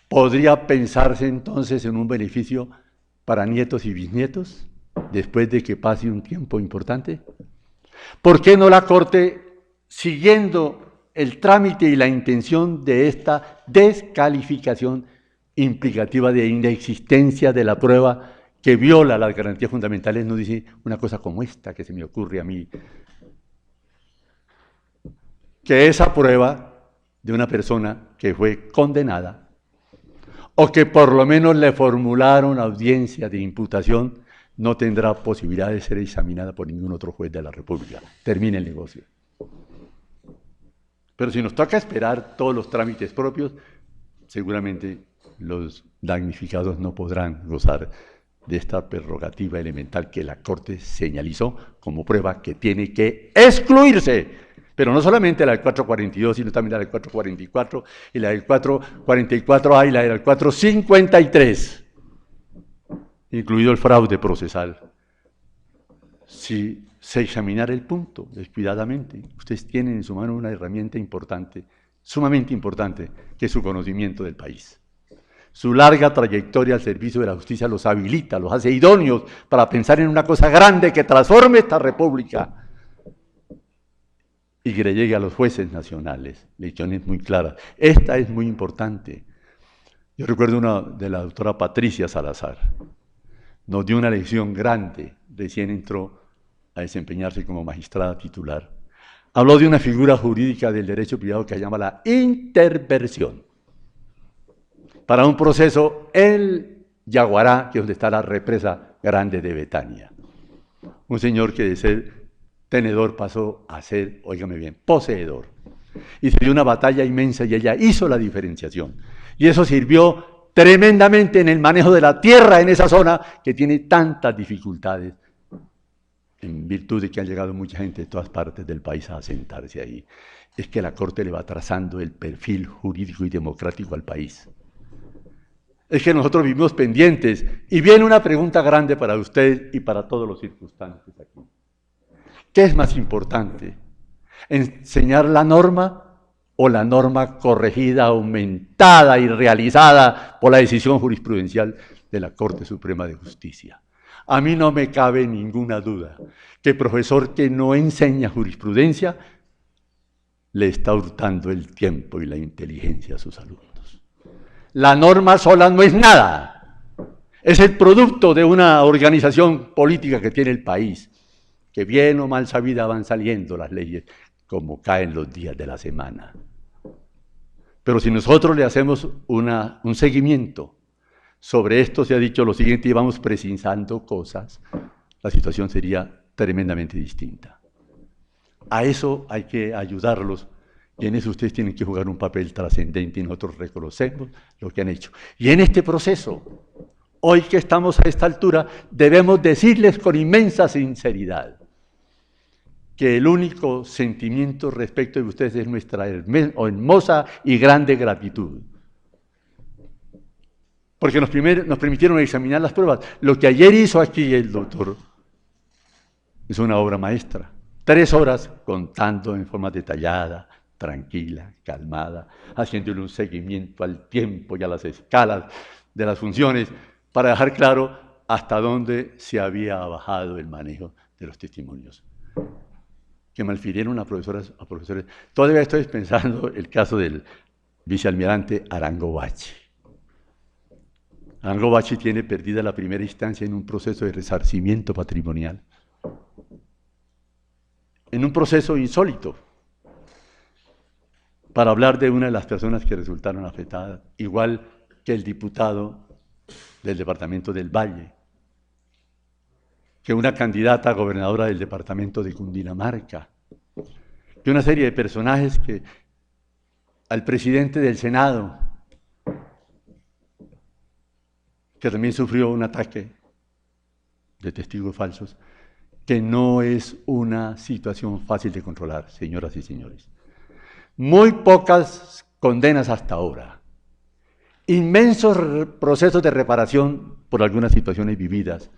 [SPEAKER 2] ¿Podría pensarse entonces en un beneficio para nietos y bisnietos después de que pase un tiempo importante? ¿Por qué no la Corte, siguiendo el trámite y la intención de esta descalificación implicativa de inexistencia de la prueba que viola las garantías fundamentales, no dice una cosa como esta que se me ocurre a mí? Que esa prueba de una persona que fue condenada, o que por lo menos le formularon audiencia de imputación, no tendrá posibilidad de ser examinada por ningún otro juez de la República. Termina el negocio. Pero si nos toca esperar todos los trámites propios, seguramente los damnificados no podrán gozar de esta prerrogativa elemental que la Corte señalizó como prueba que tiene que excluirse. Pero no solamente la del 442, sino también la del 444, y la del 444A y la del 453, incluido el fraude procesal. Si se examinara el punto descuidadamente, ustedes tienen en su mano una herramienta importante, sumamente importante, que es su conocimiento del país. Su larga trayectoria al servicio de la justicia los habilita, los hace idóneos para pensar en una cosa grande que transforme esta república y que le llegue a los jueces nacionales. Lecciones muy claras. Esta es muy importante. Yo recuerdo una de la doctora Patricia Salazar. Nos dio una lección grande, recién entró a desempeñarse como magistrada titular. Habló de una figura jurídica del derecho privado que se llama la interversión. Para un proceso, el Yaguará, que es donde está la represa grande de Betania. Un señor que de ser tenedor pasó a ser, óigame bien, poseedor. Y se dio una batalla inmensa y ella hizo la diferenciación. Y eso sirvió tremendamente en el manejo de la tierra en esa zona que tiene tantas dificultades, en virtud de que ha llegado mucha gente de todas partes del país a asentarse ahí. Es que la Corte le va trazando el perfil jurídico y democrático al país. Es que nosotros vivimos pendientes. Y viene una pregunta grande para ustedes y para todos los circunstantes aquí. ¿Qué es más importante? ¿Enseñar la norma o la norma corregida, aumentada y realizada por la decisión jurisprudencial de la Corte Suprema de Justicia? A mí no me cabe ninguna duda que el profesor que no enseña jurisprudencia le está hurtando el tiempo y la inteligencia a sus alumnos. La norma sola no es nada. Es el producto de una organización política que tiene el país, que bien o mal sabida van saliendo las leyes como caen los días de la semana. Pero si nosotros le hacemos un seguimiento sobre esto, se ha dicho lo siguiente y vamos precisando cosas, la situación sería tremendamente distinta. A eso hay que ayudarlos y en eso ustedes tienen que jugar un papel trascendente y nosotros reconocemos lo que han hecho. Y en este proceso, hoy que estamos a esta altura, debemos decirles con inmensa sinceridad que el único sentimiento respecto de ustedes es nuestra hermosa y grande gratitud. Porque nos permitieron examinar las pruebas. Lo que ayer hizo aquí el doctor es una obra maestra. 3 horas contando en forma detallada, tranquila, calmada, haciéndole un seguimiento al tiempo y a las escalas de las funciones para dejar claro hasta dónde se había bajado el manejo de los testimonios. Que malfirieron a profesores. Todavía estoy pensando el caso del vicealmirante Arango Bachi. Arango Bachi tiene perdida la primera instancia en un proceso de resarcimiento patrimonial. En un proceso insólito, para hablar de una de las personas que resultaron afectadas, igual que el diputado del departamento del Valle, que una candidata a gobernadora del departamento de Cundinamarca, que una serie de personajes que al presidente del Senado, que también sufrió un ataque de testigos falsos, que no es una situación fácil de controlar, señoras y señores. Muy pocas condenas hasta ahora, inmensos procesos de reparación por algunas situaciones vividas,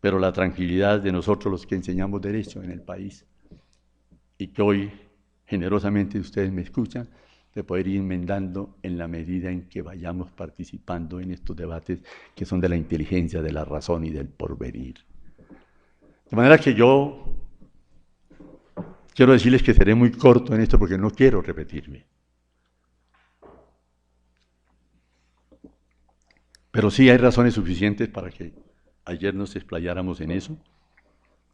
[SPEAKER 2] pero la tranquilidad de nosotros los que enseñamos derecho en el país y que hoy generosamente ustedes me escuchan, de poder ir enmendando en la medida en que vayamos participando en estos debates que son de la inteligencia, de la razón y del porvenir. De manera que yo quiero decirles que seré muy corto en esto porque no quiero repetirme. Pero sí hay razones suficientes para que ayer nos explayáramos en eso.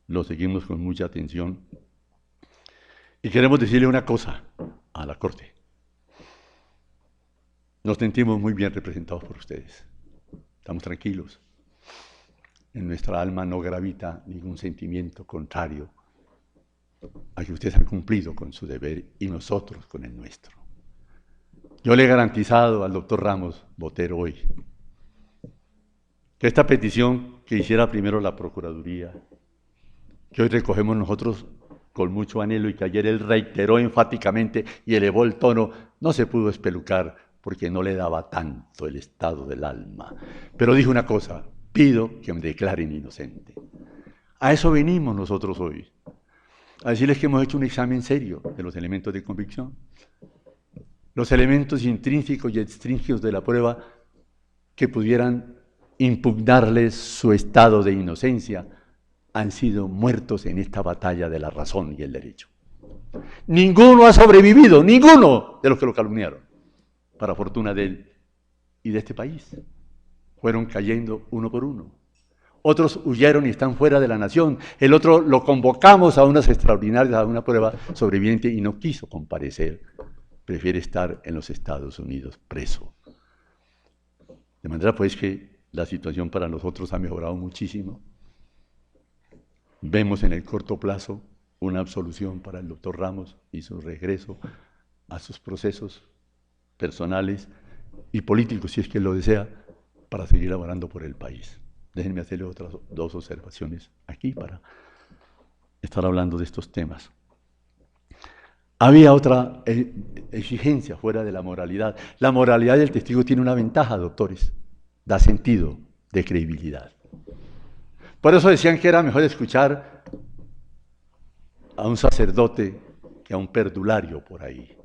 [SPEAKER 2] Lo seguimos con mucha atención. Y queremos decirle una cosa a la Corte. Nos sentimos muy bien representados por ustedes. Estamos tranquilos. En nuestra alma no gravita ningún sentimiento contrario a que ustedes han cumplido con su deber y nosotros con el nuestro. Yo le he garantizado al doctor Ramos Botero hoy que esta petición que hiciera primero la Procuraduría, que hoy recogemos nosotros con mucho anhelo y que ayer él reiteró enfáticamente y elevó el tono, no se pudo espelucar porque no le daba tanto el estado del alma. Pero dijo una cosa: pido que me declaren inocente. A eso venimos nosotros hoy, a decirles que hemos hecho un examen serio de los elementos de convicción. Los elementos intrínsecos y extrínsecos de la prueba que pudieran impugnarles su estado de inocencia han sido muertos en esta batalla de la razón y el derecho. Ninguno ha sobrevivido, ninguno de los que lo calumniaron, para fortuna de él y de este país. Fueron cayendo uno por uno. Otros huyeron y están fuera de la nación. El otro lo convocamos a unas extraordinarias, a una prueba sobreviviente y no quiso comparecer. Prefiere estar en los Estados Unidos preso. De manera pues que la situación para nosotros ha mejorado muchísimo. Vemos en el corto plazo una absolución para el doctor Ramos y su regreso a sus procesos personales y políticos, si es que lo desea, para seguir laborando por el país. Déjenme hacerle otras 2 observaciones aquí para estar hablando de estos temas. Había otra exigencia fuera de la moralidad. La moralidad del testigo tiene una ventaja, doctores, da sentido de credibilidad. Por eso decían que era mejor escuchar a un sacerdote que a un perdulario por ahí.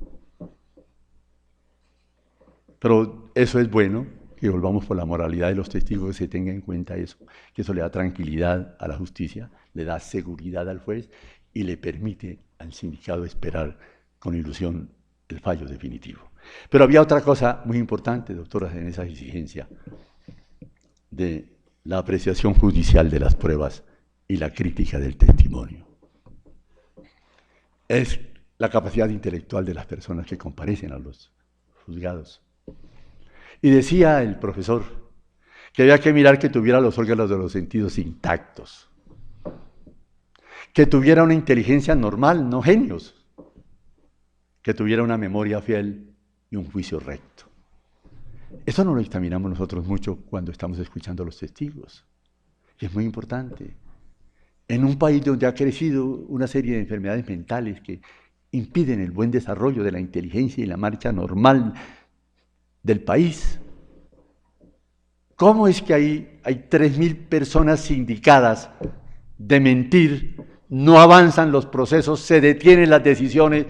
[SPEAKER 2] Pero eso es bueno, que volvamos por la moralidad de los testigos, que se tenga en cuenta eso, que eso le da tranquilidad a la justicia, le da seguridad al juez y le permite al sindicado esperar con ilusión el fallo definitivo. Pero había otra cosa muy importante, doctoras, en esa exigencia de la apreciación judicial de las pruebas y la crítica del testimonio. Es la capacidad intelectual de las personas que comparecen a los juzgados. Y decía el profesor que había que mirar que tuviera los órganos de los sentidos intactos, que tuviera una inteligencia normal, no genios, que tuviera una memoria fiel y un juicio recto. Eso no lo examinamos nosotros mucho cuando estamos escuchando a los testigos. Y es muy importante. En un país donde ha crecido una serie de enfermedades mentales que impiden el buen desarrollo de la inteligencia y la marcha normal del país, ¿cómo es que hay 3.000 personas sindicadas de mentir, no avanzan los procesos, se detienen las decisiones,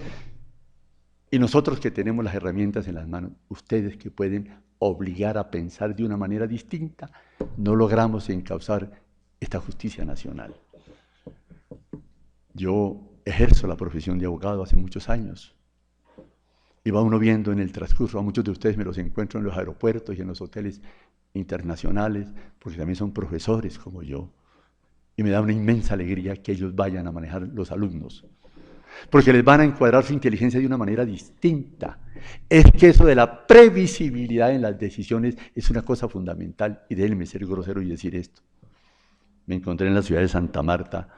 [SPEAKER 2] y nosotros que tenemos las herramientas en las manos, ustedes que pueden obligar a pensar de una manera distinta, no logramos encauzar esta justicia nacional? Yo ejerzo la profesión de abogado hace muchos años, y va uno viendo en el transcurso, a muchos de ustedes me los encuentro en los aeropuertos y en los hoteles internacionales, porque también son profesores como yo, y me da una inmensa alegría que ellos vayan a manejar los alumnos, porque les van a encuadrar su inteligencia de una manera distinta. Es que eso de la previsibilidad en las decisiones es una cosa fundamental, y déjenme ser grosero y decir esto. Me encontré en la ciudad de Santa Marta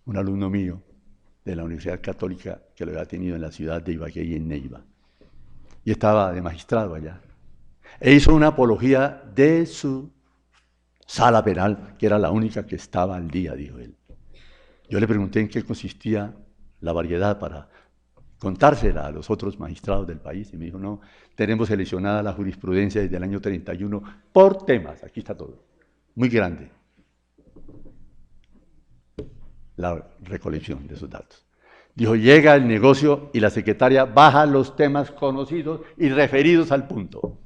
[SPEAKER 2] un alumno mío de la Universidad Católica que lo había tenido en la ciudad de Ibagué y en Neiva, y estaba de magistrado allá. E hizo una apología de su sala penal, que era la única que estaba al día, dijo él. Yo le pregunté en qué consistía la variedad para contársela a los otros magistrados del país, y me dijo, no, tenemos seleccionada la jurisprudencia desde el año 31 por temas, aquí está todo, muy grande, la recolección de esos datos. Dijo, llega el negocio y la secretaria baja los temas conocidos y referidos al punto.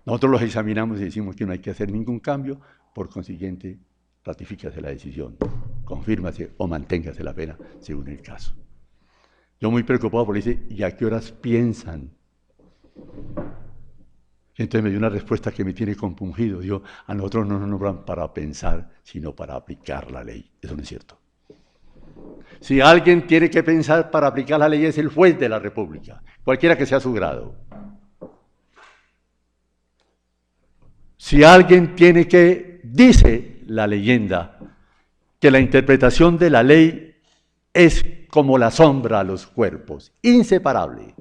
[SPEAKER 2] Nosotros los examinamos y decimos que no hay que hacer ningún cambio, por consiguiente, ratifícase la decisión, confírmase o manténgase la pena, según el caso. Yo muy preocupado porque dice, ¿y a qué horas piensan? Y entonces me dio una respuesta que me tiene compungido. Digo, a nosotros no nos nombran para pensar, sino para aplicar la ley. Eso no es cierto. Si alguien tiene que pensar para aplicar la ley, es el juez de la República, cualquiera que sea su grado. Si alguien tiene que, dice la leyenda, que la interpretación de la ley es como la sombra a los cuerpos, inseparable.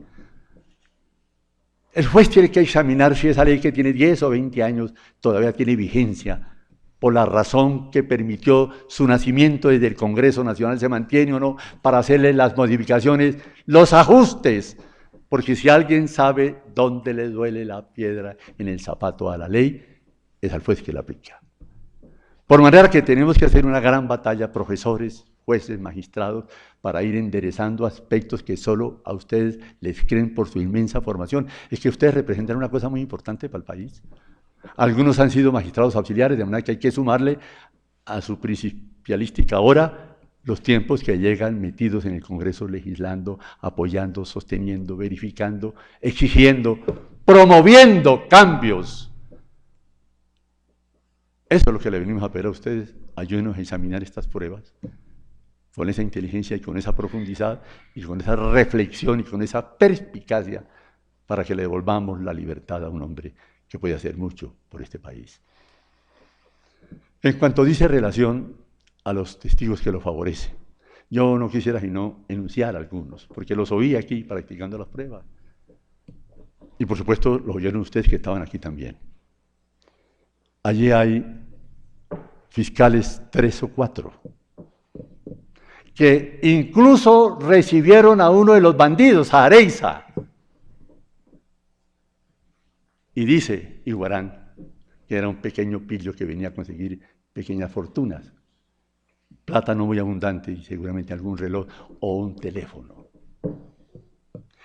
[SPEAKER 2] El juez tiene que examinar si esa ley que tiene 10 o 20 años todavía tiene vigencia, por la razón que permitió su nacimiento desde el Congreso Nacional se mantiene o no, para hacerle las modificaciones, los ajustes, porque si alguien sabe dónde le duele la piedra en el zapato a la ley, es al juez que la aplica. Por manera que tenemos que hacer una gran batalla, profesores, jueces, magistrados, para ir enderezando aspectos que solo a ustedes les creen por su inmensa formación. Es que ustedes representan una cosa muy importante para el país. Algunos han sido magistrados auxiliares, de manera que hay que sumarle a su principialística hora los tiempos que llegan metidos en el Congreso legislando, apoyando, sosteniendo, verificando, exigiendo, promoviendo cambios. Eso es lo que le venimos a pedir a ustedes. Ayúdenos a examinar estas pruebas con esa inteligencia y con esa profundidad y con esa reflexión y con esa perspicacia para que le devolvamos la libertad a un hombre que puede hacer mucho por este país. En cuanto dice relación a los testigos que lo favorecen, yo no quisiera sino enunciar algunos, porque los oí aquí practicando las pruebas. Y por supuesto los oyeron ustedes que estaban aquí también. Allí hay fiscales 3 o 4, que incluso recibieron a uno de los bandidos, a Areiza. Y dice Iguarán, que era un pequeño pillo que venía a conseguir pequeñas fortunas, plata no muy abundante y seguramente algún reloj o un teléfono.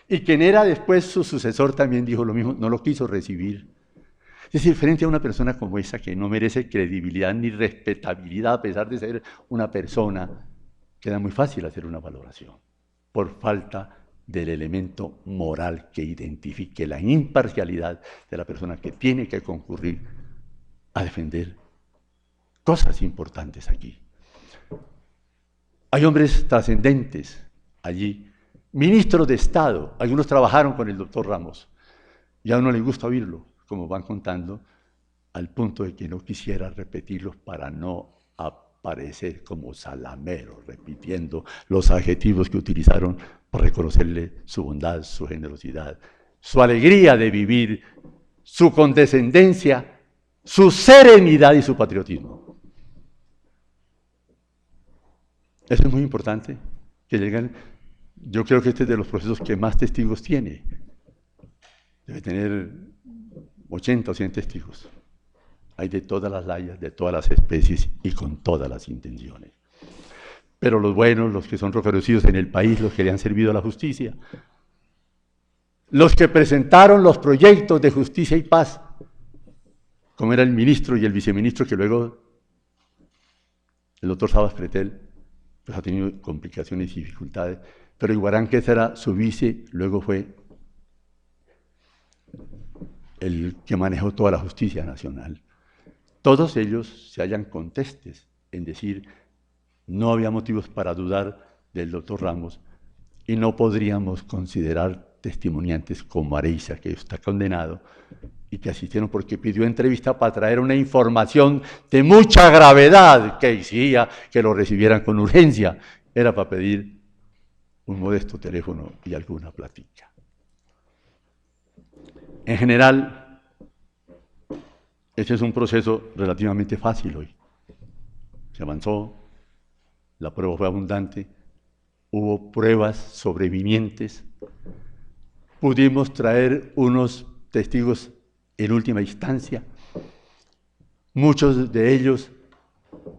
[SPEAKER 2] Y quien era después su sucesor también dijo lo mismo, no lo quiso recibir. Es decir, frente a una persona como esa que no merece credibilidad ni respetabilidad a pesar de ser una persona, queda muy fácil hacer una valoración por falta del elemento moral que identifique la imparcialidad de la persona que tiene que concurrir a defender cosas importantes aquí. Hay hombres trascendentes allí, ministros de Estado, algunos trabajaron con el doctor Ramos, y a uno le gusta oírlo, como van contando, al punto de que no quisiera repetirlos para no aparecer como salamero, repitiendo los adjetivos que utilizaron para reconocerle su bondad, su generosidad, su alegría de vivir, su condescendencia, su serenidad y su patriotismo. Eso es muy importante, que lleguen. Yo creo que este es de los procesos que más testigos tiene. Debe tener 80 o 100 testigos. Hay de todas las layas, de todas las especies y con todas las intenciones. Pero los buenos, los que son reconocidos en el país, los que le han servido a la justicia, los que presentaron los proyectos de justicia y paz, como era el ministro y el viceministro, que luego el doctor Sabas Pretel pues ha tenido complicaciones y dificultades, pero Iguarán, que era su vice, luego fue el que manejó toda la justicia nacional. Todos ellos se hallan contestes en decir, no había motivos para dudar del doctor Ramos y no podríamos considerar testimoniantes como Areiza, que está condenado, y que asistieron porque pidió entrevista para traer una información de mucha gravedad que exigía que lo recibieran con urgencia. Era para pedir un modesto teléfono y alguna platica. En general, este es un proceso relativamente fácil hoy. Se avanzó, la prueba fue abundante, hubo pruebas sobrevinientes, pudimos traer unos testigos en última instancia, muchos de ellos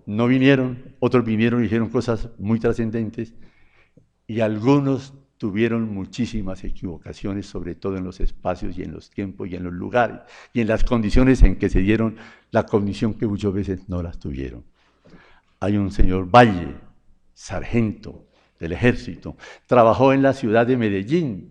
[SPEAKER 2] no vinieron, otros vinieron y dijeron cosas muy trascendentes, y algunos tuvieron muchísimas equivocaciones, sobre todo en los espacios y en los tiempos y en los lugares y en las condiciones en que se dieron la cognición que muchas veces no las tuvieron. Hay un señor Valle, sargento del ejército, trabajó en la ciudad de Medellín,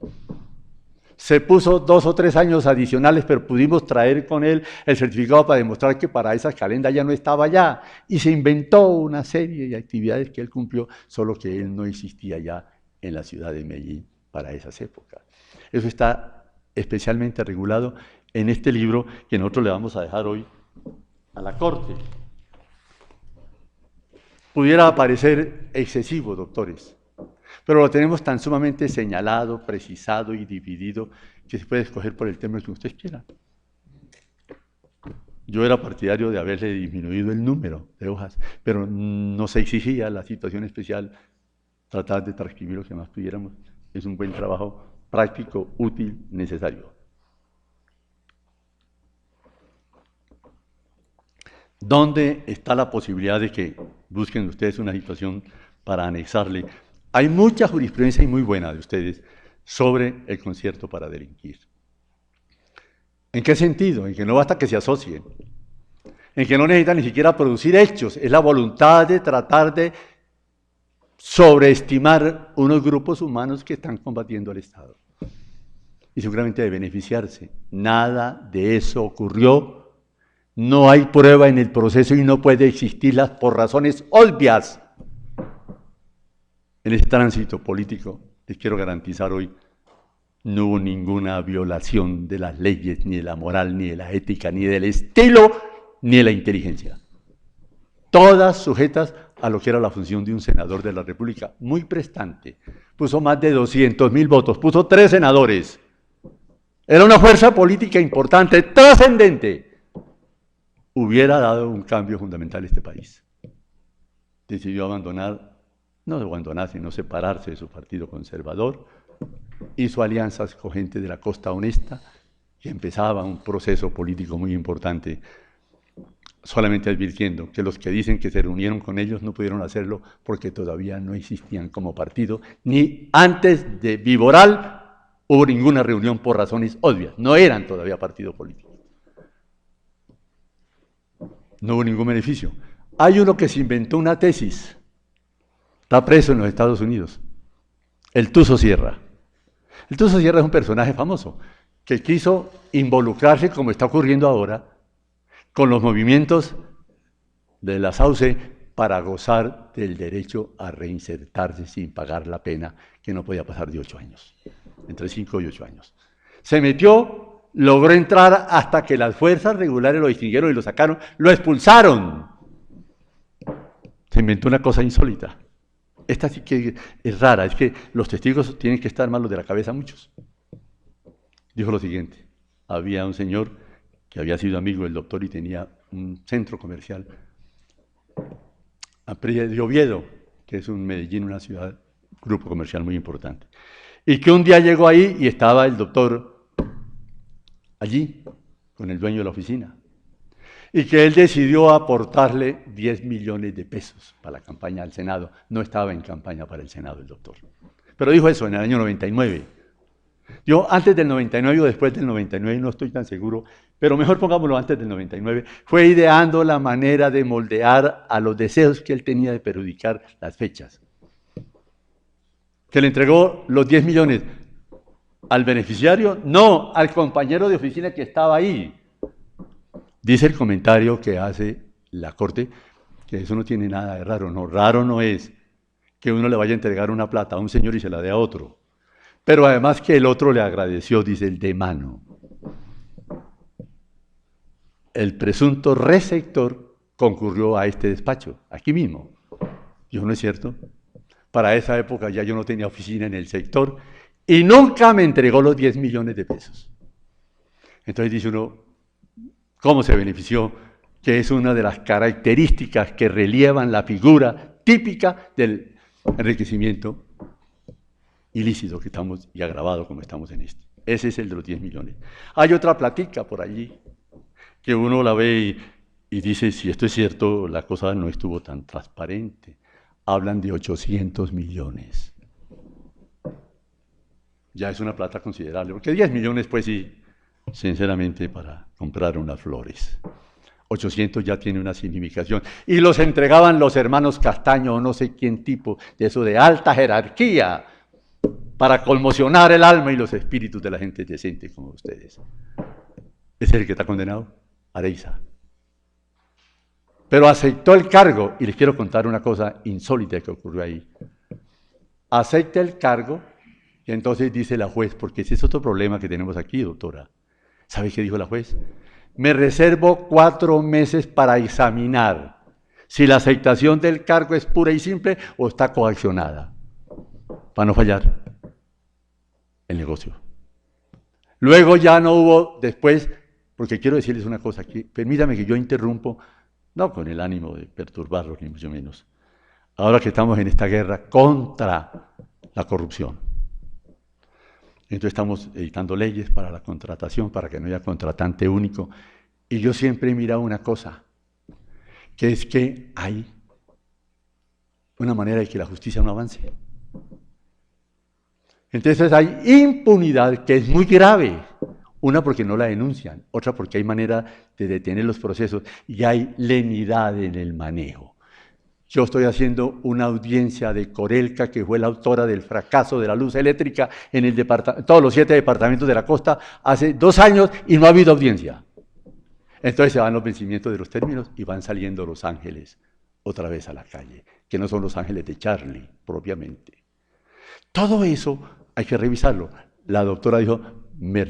[SPEAKER 2] se puso 2 o 3 años adicionales, pero pudimos traer con él el certificado para demostrar que para esa calenda ya no estaba allá, y se inventó una serie de actividades que él cumplió, solo que él no existía ya en la ciudad de Medellín para esas épocas. Eso está especialmente regulado en este libro que nosotros le vamos a dejar hoy a la Corte. Pudiera parecer excesivo, doctores, pero lo tenemos tan sumamente señalado, precisado y dividido que se puede escoger por el tema que ustedes quieran. Yo era partidario de haberle disminuido el número de hojas, pero nos exigía la situación especial tratar de transcribir lo que más pudiéramos. Es un buen trabajo práctico, útil, necesario. ¿Dónde está la posibilidad de que busquen ustedes una situación para anexarle? Hay mucha jurisprudencia y muy buena de ustedes sobre el concierto para delinquir. ¿En qué sentido? En que no basta que se asocien, en que no necesitan ni siquiera producir hechos, es la voluntad de tratar de sobreestimar unos grupos humanos que están combatiendo al Estado y seguramente de beneficiarse. Nada de eso ocurrió, no hay prueba en el proceso y no puede existirlas por razones obvias. En ese tránsito político, les quiero garantizar hoy, no hubo ninguna violación de las leyes, ni de la moral, ni de la ética, ni del estilo, ni de la inteligencia. Todas sujetas a lo que era la función de un senador de la República, muy prestante. Puso más de 200.000 votos, puso 3 senadores. Era una fuerza política importante, trascendente. Hubiera dado un cambio fundamental a este país. Decidió abandonar, no abandonar, sino separarse de su partido conservador, hizo alianzas con gente de la costa honesta, que empezaba un proceso político muy importante, solamente advirtiendo que los que dicen que se reunieron con ellos no pudieron hacerlo porque todavía no existían como partido, ni antes de Viboral hubo ninguna reunión por razones obvias, no eran todavía partido político. No hubo ningún beneficio. Hay uno que se inventó una tesis, está preso en los Estados Unidos, el Tuzo Sierra. El Tuzo Sierra es un personaje famoso que quiso involucrarse, como está ocurriendo ahora, con los movimientos de la SAUCE para gozar del derecho a reinsertarse sin pagar la pena, que no podía pasar de 8 años, entre 5 y 8 años. Se metió, logró entrar hasta que las fuerzas regulares lo distinguieron y lo sacaron, lo expulsaron. Se inventó una cosa insólita. Esta sí que es rara, es que los testigos tienen que estar malos de la cabeza muchos. Dijo lo siguiente: había un señor que había sido amigo del doctor y tenía un centro comercial a pie de Oviedo, que es un Medellín, una ciudad, grupo comercial muy importante. Y que un día llegó ahí y estaba el doctor allí, con el dueño de la oficina. Y que él decidió aportarle 10 millones de pesos para la campaña al Senado. No estaba en campaña para el Senado el doctor. Pero dijo eso en el año 99. Yo antes del 99 o después del 99, no estoy tan seguro, pero mejor pongámoslo antes del 99, fue ideando la manera de moldear a los deseos que él tenía de perjudicar las fechas. ¿Que le entregó los 10 millones al beneficiario? No, al compañero de oficina que estaba ahí. Dice el comentario que hace la Corte que eso no tiene nada de raro. No, raro no es que uno le vaya a entregar una plata a un señor y se la dé a otro. Pero además que el otro le agradeció, dice el de mano. El presunto receptor concurrió a este despacho, aquí mismo. Dijo, ¿no es cierto? Para esa época ya yo no tenía oficina en el sector y nunca me entregó los 10 millones de pesos. Entonces dice uno, ¿cómo se benefició? Que es una de las características que relievan la figura típica del enriquecimiento ilícito que estamos y agravado como estamos en este. Ese es el de los 10 millones. Hay otra platica por allí que uno la ve y dice, si esto es cierto, la cosa no estuvo tan transparente. Hablan de 800 millones. Ya es una plata considerable, porque 10 millones, pues sí, sinceramente, para comprar unas flores. 800 ya tiene una significación. Y los entregaban los hermanos Castaño o no sé quién tipo, de eso de alta jerarquía, para conmocionar el alma y los espíritus de la gente decente como ustedes. ¿Es el que está condenado? Areiza. Pero aceptó el cargo, y les quiero contar una cosa insólita que ocurrió ahí. Acepta el cargo, y entonces dice la juez, porque ese es otro problema que tenemos aquí, doctora. ¿Sabe qué dijo la juez? Me reservo 4 meses para examinar si la aceptación del cargo es pura y simple o está coaccionada, para no fallar el negocio. Luego ya no hubo después, porque quiero decirles una cosa aquí, permítame que yo interrumpo, no con el ánimo de perturbarlos ni mucho menos, ahora que estamos en esta guerra contra la corrupción. Entonces estamos editando leyes para la contratación, para que no haya contratante único. Y yo siempre he mirado una cosa, que es que hay una manera de que la justicia no avance. Entonces hay impunidad que es muy grave. Una porque no la denuncian, otra porque hay manera de detener los procesos y hay lenidad en el manejo. Yo estoy haciendo una audiencia de Corelca, que fue la autora del fracaso de la luz eléctrica en el todos los 7 departamentos de la costa hace 2 años y no ha habido audiencia. Entonces se van los vencimientos de los términos y van saliendo los ángeles otra vez a la calle, que no son los ángeles de Charlie propiamente. Todo eso hay que revisarlo. La doctora dijo, me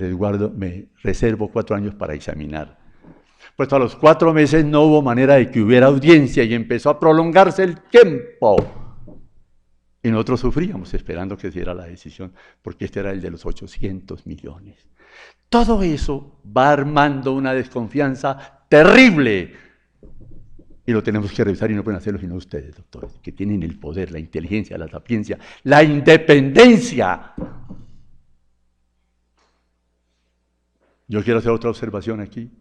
[SPEAKER 2] reservo 4 años para examinar. Pues a los 4 meses no hubo manera de que hubiera audiencia y empezó a prolongarse el tiempo. Y nosotros sufríamos esperando que se diera la decisión, porque este era el de los 800 millones. Todo eso va armando una desconfianza terrible. Y lo tenemos que revisar y no pueden hacerlo sino ustedes, doctores, que tienen el poder, la inteligencia, la sapiencia, la independencia. Yo quiero hacer otra observación aquí.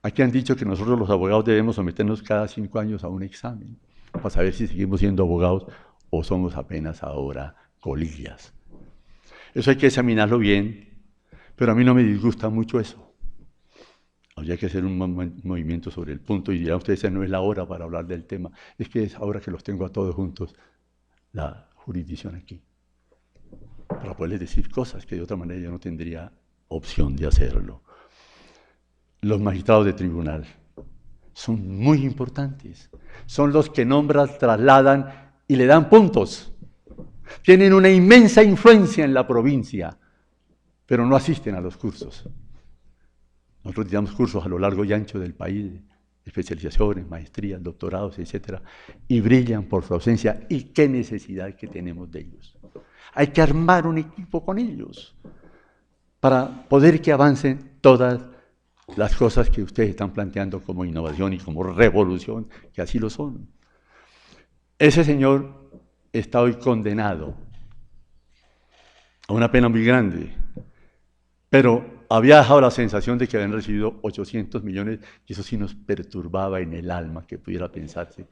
[SPEAKER 2] Aquí han dicho que nosotros los abogados debemos someternos cada 5 años a un examen para saber si seguimos siendo abogados o somos apenas ahora colillas. Eso hay que examinarlo bien, pero a mí no me disgusta mucho eso. Habría que hacer un movimiento sobre el punto y dirán ustedes, no es la hora para hablar del tema. Es que es ahora que los tengo a todos juntos, la jurisdicción aquí. para poderles decir cosas que de otra manera yo no tendría opción de hacerlo. Los magistrados de tribunal son muy importantes. Son los que nombran, trasladan y le dan puntos. Tienen una inmensa influencia en la provincia, pero no asisten a los cursos. Nosotros damos cursos a lo largo y ancho del país, especializaciones, maestrías, doctorados, etc. Y brillan por su ausencia. ¿Y qué necesidad que tenemos de ellos? Hay que armar un equipo con ellos para poder que avancen todas las cosas que ustedes están planteando como innovación y como revolución, que así lo son. Ese señor está hoy condenado a una pena muy grande, pero había dejado la sensación de que habían recibido 800 millones y eso sí nos perturbaba en el alma que pudiera pensarse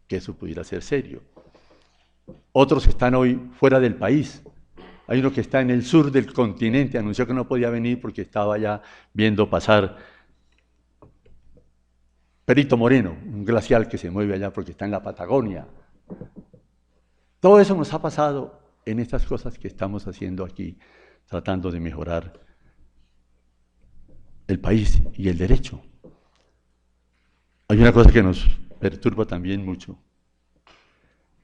[SPEAKER 2] que eso pudiera ser serio. Otros están hoy fuera del país. Hay uno que está en el sur del continente, anunció que no podía venir porque estaba ya viendo pasar Perito Moreno, un glacial que se mueve allá porque está en la Patagonia. Todo eso nos ha pasado en estas cosas que estamos haciendo aquí, tratando de mejorar el país y el derecho. Hay una cosa que nos perturba también mucho,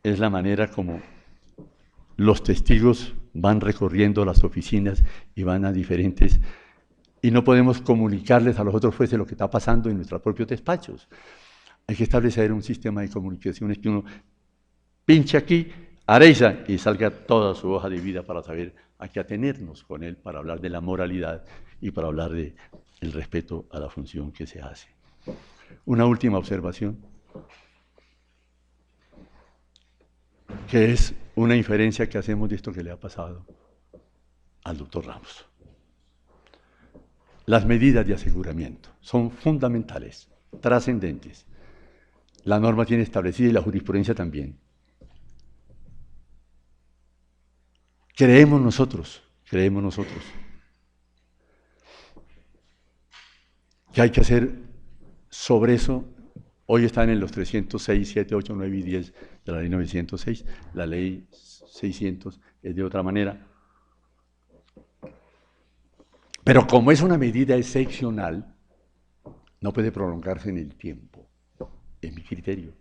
[SPEAKER 2] es la manera como los testigos van recorriendo las oficinas y van a diferentes, y no podemos comunicarles a los otros jueces lo que está pasando en nuestros propios despachos. Hay que establecer un sistema de comunicaciones que uno pinche aquí, Areiza, y salga toda su hoja de vida para saber a qué atenernos con él, para hablar de la moralidad y para hablar del respeto a la función que se hace. Una última observación, que es una inferencia que hacemos de esto que le ha pasado al doctor Ramos. Las medidas de aseguramiento son fundamentales, trascendentes. La norma tiene establecida y la jurisprudencia también. Creemos nosotros que hay que hacer sobre eso. Hoy están en los 306, 7, 8, 9 y 10 de la ley 906. La ley 600 es de otra manera. Pero como es una medida excepcional, no puede prolongarse en el tiempo, es mi criterio.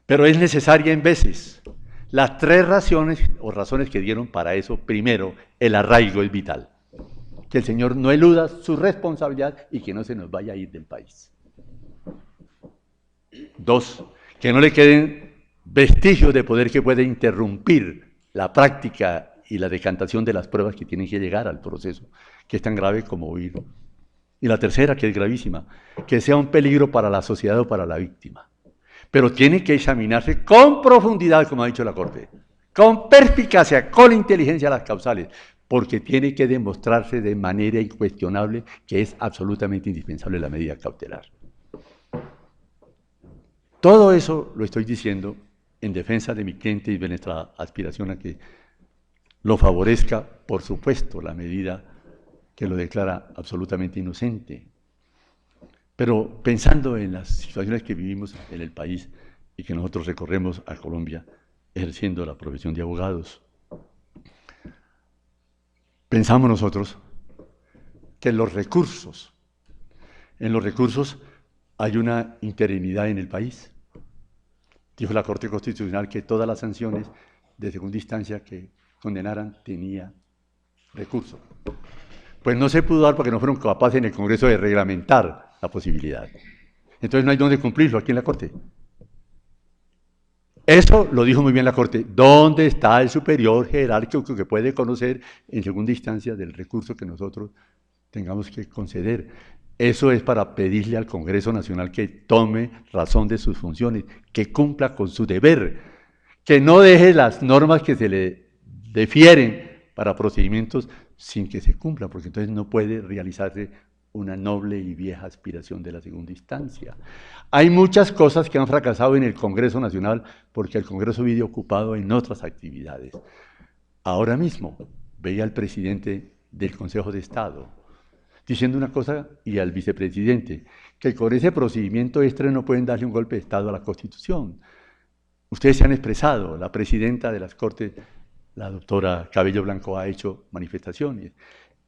[SPEAKER 2] Pero es necesaria en veces. Las tres razones que dieron para eso: primero, el arraigo es vital. Que el señor no eluda su responsabilidad y que no se nos vaya a ir del país. Dos, que no le queden vestigios de poder que pueda interrumpir la práctica y la decantación de las pruebas que tienen que llegar al proceso, que es tan grave como huir. Y la tercera, que es gravísima, que sea un peligro para la sociedad o para la víctima. Pero tiene que examinarse con profundidad, como ha dicho la Corte, con perspicacia, con inteligencia las causales, porque tiene que demostrarse de manera incuestionable que es absolutamente indispensable la medida cautelar. Todo eso lo estoy diciendo en defensa de mi cliente y de nuestra aspiración a que lo favorezca, por supuesto, la medida que lo declara absolutamente inocente. Pero pensando en las situaciones que vivimos en el país y que nosotros recorremos a Colombia ejerciendo la profesión de abogados, pensamos nosotros que en los recursos hay una interinidad en el país. Dijo la Corte Constitucional que todas las sanciones de segunda instancia que condenaran tenía recurso. Pues no se pudo dar porque no fueron capaces en el Congreso de reglamentar la posibilidad. Entonces no hay dónde cumplirlo aquí en la Corte. Eso lo dijo muy bien la Corte. ¿Dónde está el superior jerárquico que puede conocer en segunda instancia del recurso que nosotros tengamos que conceder? Eso es para pedirle al Congreso Nacional que tome razón de sus funciones, que cumpla con su deber, que no deje las normas que se le defieren para procedimientos sin que se cumplan, porque entonces no puede realizarse una noble y vieja aspiración de la segunda instancia. Hay muchas cosas que han fracasado en el Congreso Nacional porque el Congreso vive ocupado en otras actividades. Ahora mismo veía al presidente del Consejo de Estado diciendo una cosa y al vicepresidente, que con ese procedimiento extra no pueden darle un golpe de Estado a la Constitución. Ustedes se han expresado, la presidenta de las Cortes la doctora Cabello Blanco ha hecho manifestaciones.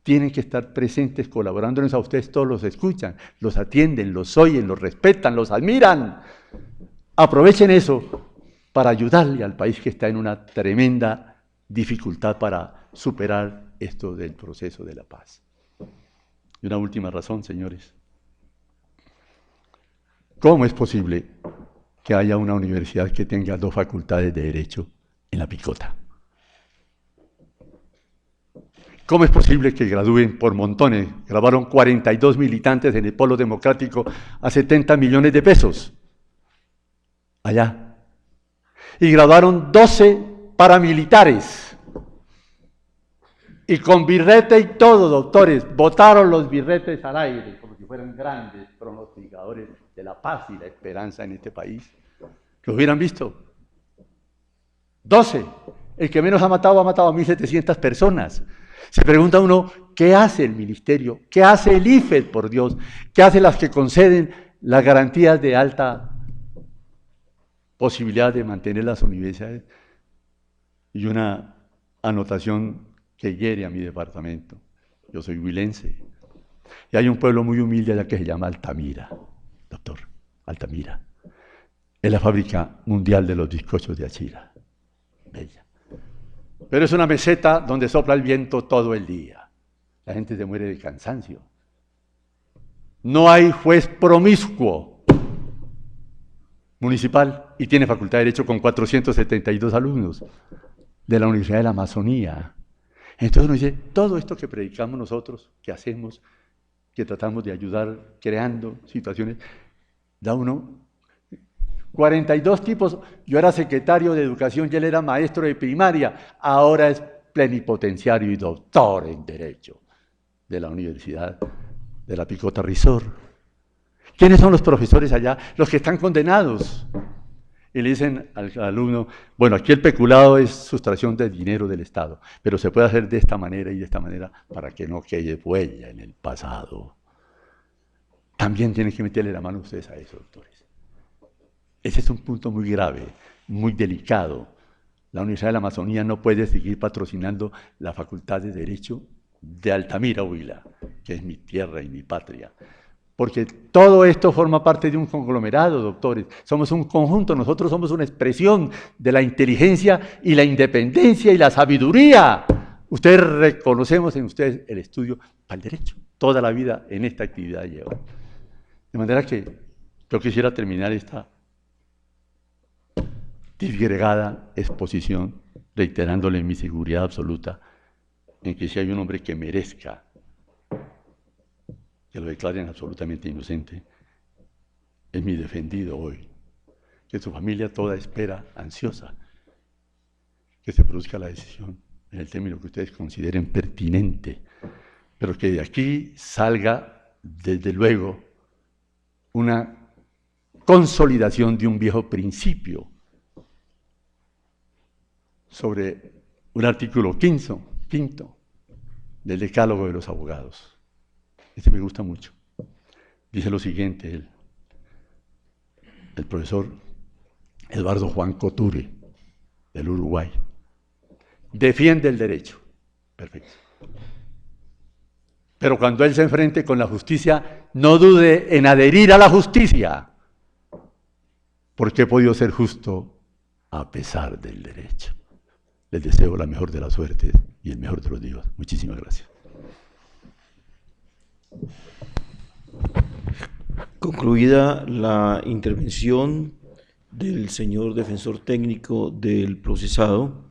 [SPEAKER 2] Tienen que estar presentes, colaborándonos a ustedes, todos los escuchan, los atienden, los oyen, los respetan, los admiran. Aprovechen eso para ayudarle al país que está en una tremenda dificultad para superar esto del proceso de la paz. Y una última razón, señores. ¿Cómo es posible que haya una universidad que tenga 2 facultades de Derecho en La Picota? ¿Cómo es posible que gradúen por montones? Grabaron 42 militantes en el Polo Democrático a 70 millones de pesos. Allá. Y graduaron 12 paramilitares. Y con birrete y todo, doctores, botaron los birretes al aire, como si fueran grandes pronosticadores de la paz y la esperanza en este país. ¿Lo hubieran visto? 12. El que menos ha matado a 1.700 personas. Se pregunta uno, ¿qué hace el ministerio? ¿Qué hace el IFED, por Dios? ¿Qué hace las que conceden las garantías de alta posibilidad de mantener las universidades? Y una anotación que hiere a mi departamento. Yo soy huilense. Y hay un pueblo muy humilde allá que se llama Altamira, doctor, Altamira. Es la fábrica mundial de los bizcochos de Achira. Bella. Pero es una meseta donde sopla el viento todo el día. La gente se muere de cansancio. No hay juez promiscuo municipal y tiene facultad de Derecho con 472 alumnos de la Universidad de la Amazonía. Entonces nos dice, todo esto que predicamos nosotros, que hacemos, que tratamos de ayudar creando situaciones, da uno 42 tipos. Yo era secretario de Educación y él era maestro de primaria, ahora es plenipotenciario y doctor en Derecho de la Universidad de La Picota Risor. ¿Quiénes son los profesores allá? Los que están condenados. Y le dicen al alumno, bueno, aquí el peculado es sustracción de dinero del Estado, pero se puede hacer de esta manera y de esta manera para que no quede huella en el pasado. También tienen que meterle la mano ustedes a eso, doctores. Ese es un punto muy grave, muy delicado. La Universidad de la Amazonía no puede seguir patrocinando la Facultad de Derecho de Altamira, Huila, que es mi tierra y mi patria. Porque todo esto forma parte de un conglomerado, doctores. Somos un conjunto, nosotros somos una expresión de la inteligencia y la independencia y la sabiduría. Ustedes reconocemos en ustedes el estudio para el derecho. Toda la vida en esta actividad llevan. De manera que yo quisiera terminar esta disgregada exposición reiterándole mi seguridad absoluta en que si hay un hombre que merezca que lo declaren absolutamente inocente, es mi defendido hoy, que su familia toda espera, ansiosa, que se produzca la decisión en el término que ustedes consideren pertinente, pero que de aquí salga, desde luego, una consolidación de un viejo principio sobre un artículo quinto del Decálogo de los Abogados. Este me gusta mucho. Dice lo siguiente, el profesor Eduardo Juan Couture, del Uruguay. Defiende el derecho. Perfecto. Pero cuando él se enfrente con la justicia, no dude en adherir a la justicia, porque he podido ser justo a pesar del derecho. Les deseo la mejor de las suertes y el mejor de los días. Muchísimas gracias.
[SPEAKER 1] Concluida la intervención del señor defensor técnico del procesado,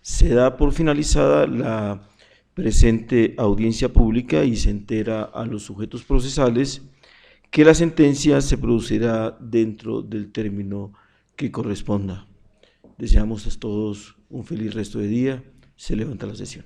[SPEAKER 1] se da por finalizada la presente audiencia pública y se entera a los sujetos procesales que la sentencia se producirá dentro del término que corresponda. Deseamos a todos un feliz resto de día. Se levanta la sesión.